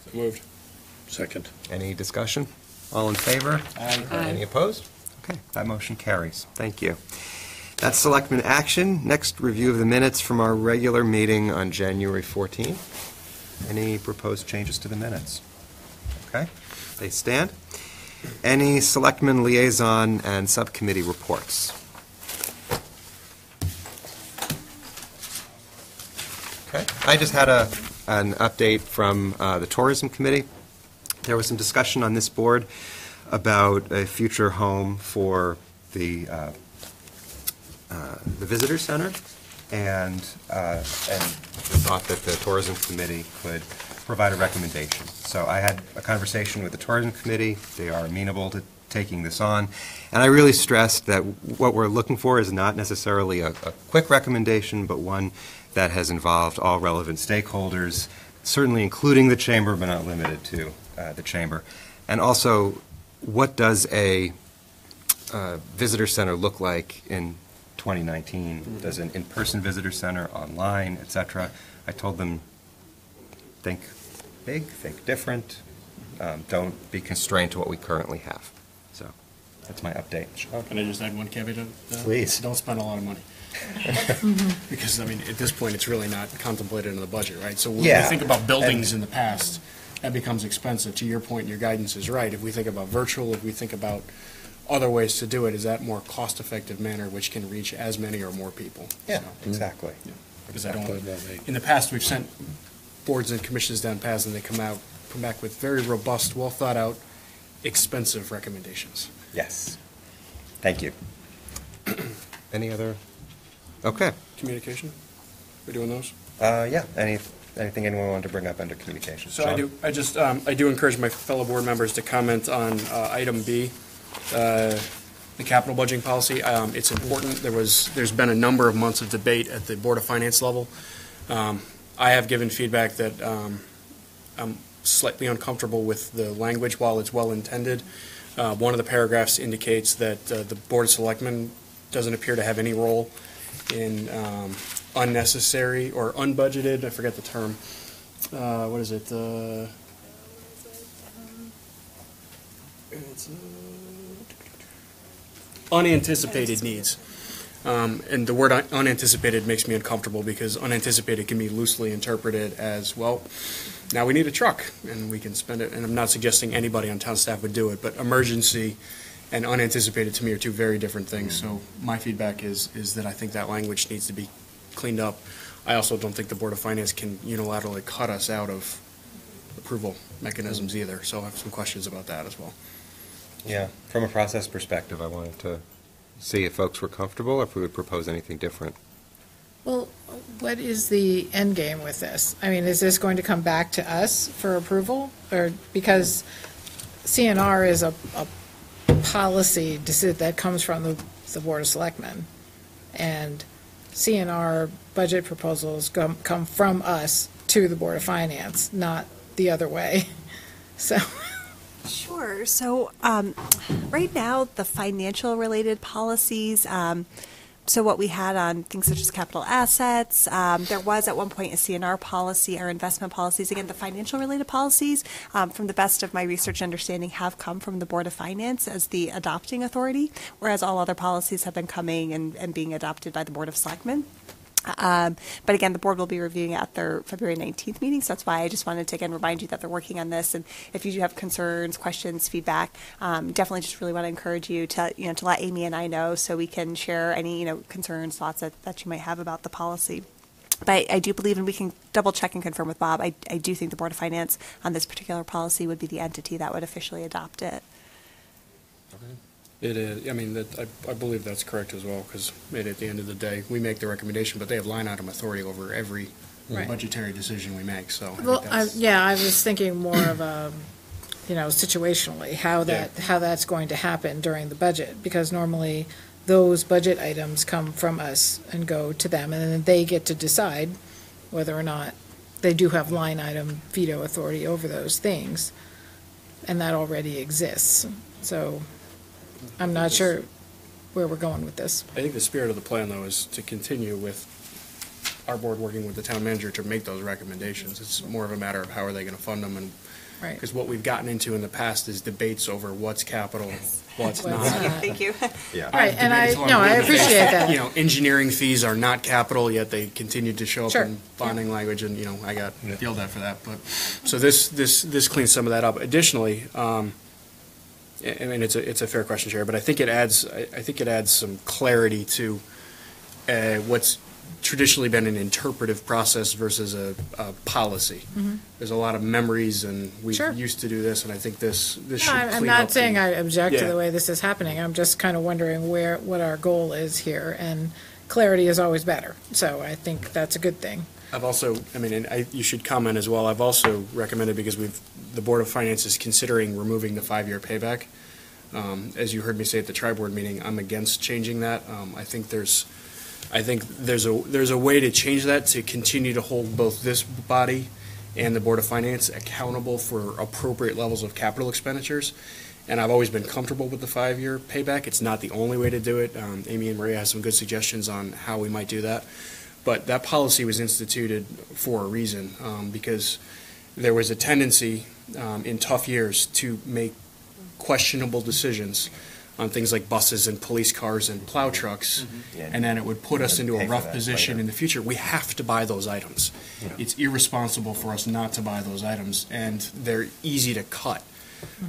So moved. Second. Any discussion? All in favor? Aye. Any opposed? Okay, that motion carries. Thank you. That's Selectmen action. Next, review of the minutes from our regular meeting on January 14th. Any proposed changes to the minutes? Okay, they stand. Any Selectmen liaison and subcommittee reports? Okay, I just had an update from the Tourism Committee. There was some discussion on this board about a future home for the Visitor Center, and we thought that the Tourism Committee could provide a recommendation. So I had a conversation with the Tourism Committee. They are amenable to taking this on. And I really stressed that what we're looking for is not necessarily a quick recommendation, but one that has involved all relevant stakeholders, certainly including the Chamber, but not limited to the Chamber. And also, what does a visitor center look like in 2019? Mm-hmm. Does an in-person visitor center, online, et cetera? I told them, think big, think different. Don't be constrained to what we currently have. So that's my update. Can I just add one caveat to that? Please. Don't spend a lot of money. Because, I mean, at this point, it's really not contemplated in the budget, right? So when we think about buildings in the past, that becomes expensive. To your point, your guidance is right. If we think about virtual, if we think about other ways to do it, is that more cost-effective manner which can reach as many or more people? Yeah, So, exactly. yeah. Because in the past, we've sent boards and commissions down paths, and they come back with very robust, well-thought-out, expensive recommendations. Yes. Thank you. Any other? Okay. Communication? We're doing those? Yeah. Anything anyone wanted to bring up under communication? So Sean? I do encourage my fellow board members to comment on item B, the capital budgeting policy. It's important. There's been a number of months of debate at the Board of Finance level. I have given feedback that I'm slightly uncomfortable with the language while it's well intended. One of the paragraphs indicates that the Board of Selectmen doesn't appear to have any role in unnecessary or unbudgeted, I forget the term, what is it? It's unanticipated needs. And the word unanticipated makes me uncomfortable because unanticipated can be loosely interpreted as, well, now we need a truck and we can spend it. And I'm not suggesting anybody on town staff would do it, but emergency and unanticipated to me are two very different things. So my feedback is that I think that language needs to be cleaned up. I also don't think the Board of Finance can unilaterally cut us out of approval mechanisms either. So I have some questions about that as well. Yeah, from a process perspective, I wanted to see if folks were comfortable or if we would propose anything different. Well, what is the end game with this? I mean, is this going to come back to us for approval? Or because CNR is a policy that comes from the Board of Selectmen, and CNR budget proposals come from us to the Board of Finance, not the other way. So. Sure. So right now, the financial related policies, so what we had on things such as capital assets, there was at one point a CNR policy, our investment policies. Again, the financial related policies, from the best of my research understanding, have come from the Board of Finance as the adopting authority, whereas all other policies have been coming and being adopted by the Board of Selectmen. But again, the board will be reviewing it at their February 19th meeting, so that's why I just wanted to again remind you that they're working on this. And if you do have concerns, questions, feedback, definitely just really want to encourage you to to let Amy and I know so we can share any concerns, thoughts that you might have about the policy. But I do believe, and we can double check and confirm with Bob, I do think the Board of Finance on this particular policy would be the entity that would officially adopt it. It is. I mean, I believe that's correct as well, because at the end of the day, we make the recommendation, but they have line item authority over every budgetary decision we make. So, I was thinking more of a, situationally how that's going to happen during the budget, because normally those budget items come from us and go to them, and then they get to decide whether or not they do have line item veto authority over those things, and that already exists. So. I'm not sure where we're going with this. I think the spirit of the plan, though, is to continue with our board working with the town manager to make those recommendations. It's more of a matter of how are they going to fund them, and because what we've gotten into in the past is debates over what's capital, what's not. Thank you. Yeah. Right, and I appreciate that. Engineering fees are not capital, yet they continue to show up in bonding language, and I got yelled at for that. But so this cleans some of that up. Additionally. I mean, it's a fair question, Chair, but I think it adds some clarity to what's traditionally been an interpretive process versus a policy. Mm-hmm. There's a lot of memories, and we used to do this, and I think this should clean up. I'm not saying I object to the way this is happening. I'm just kind of wondering what our goal is here, and clarity is always better. So I think that's a good thing. I've also, you should comment as well, I've also recommended, because the Board of Finance is considering removing the 5-year payback. As you heard me say at the tri-board meeting, I'm against changing that. I think there's a way to change that to continue to hold both this body and the Board of Finance accountable for appropriate levels of capital expenditures. And I've always been comfortable with the 5-year payback. It's not the only way to do it. Amy and Maria have some good suggestions on how we might do that. But that policy was instituted for a reason, because there was a tendency in tough years to make questionable decisions on things like buses and police cars and plow trucks, and then it would put us into a rough position in the future. We have to buy those items. Yeah. It's irresponsible for us not to buy those items, and they're easy to cut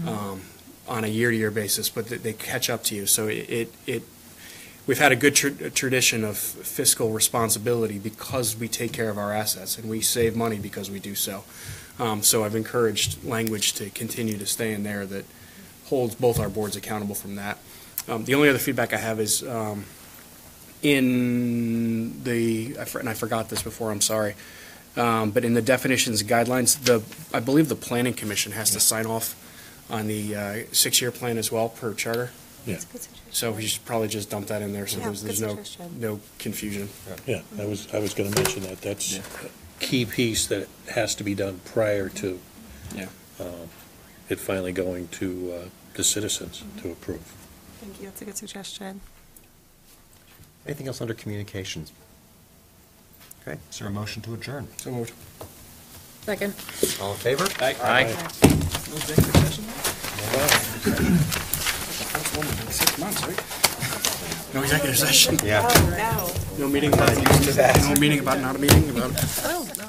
on a year-to-year basis, but they catch up to you. So we've had a good tradition of fiscal responsibility because we take care of our assets, and we save money because we do so. So I've encouraged language to continue to stay in there that holds both our boards accountable from that. The only other feedback I have is in the, and I forgot this before, I'm sorry, but in the definitions guidelines, I believe the Planning Commission has to sign off on the 6-year plan as well per charter. Yeah. So we should probably just dump that in there so there's no confusion. Yeah, I was going to mention that. That's a key piece that has to be done prior to it finally going to the citizens to approve. Thank you. That's a good suggestion. Anything else under communications? Okay, is there a motion to adjourn? So moved. Second. All in favor? Aye. No executive session? First one in 6 months, right? No executive session? Yeah. Oh, no. No meeting about, no meeting about not a meeting about. Oh, no.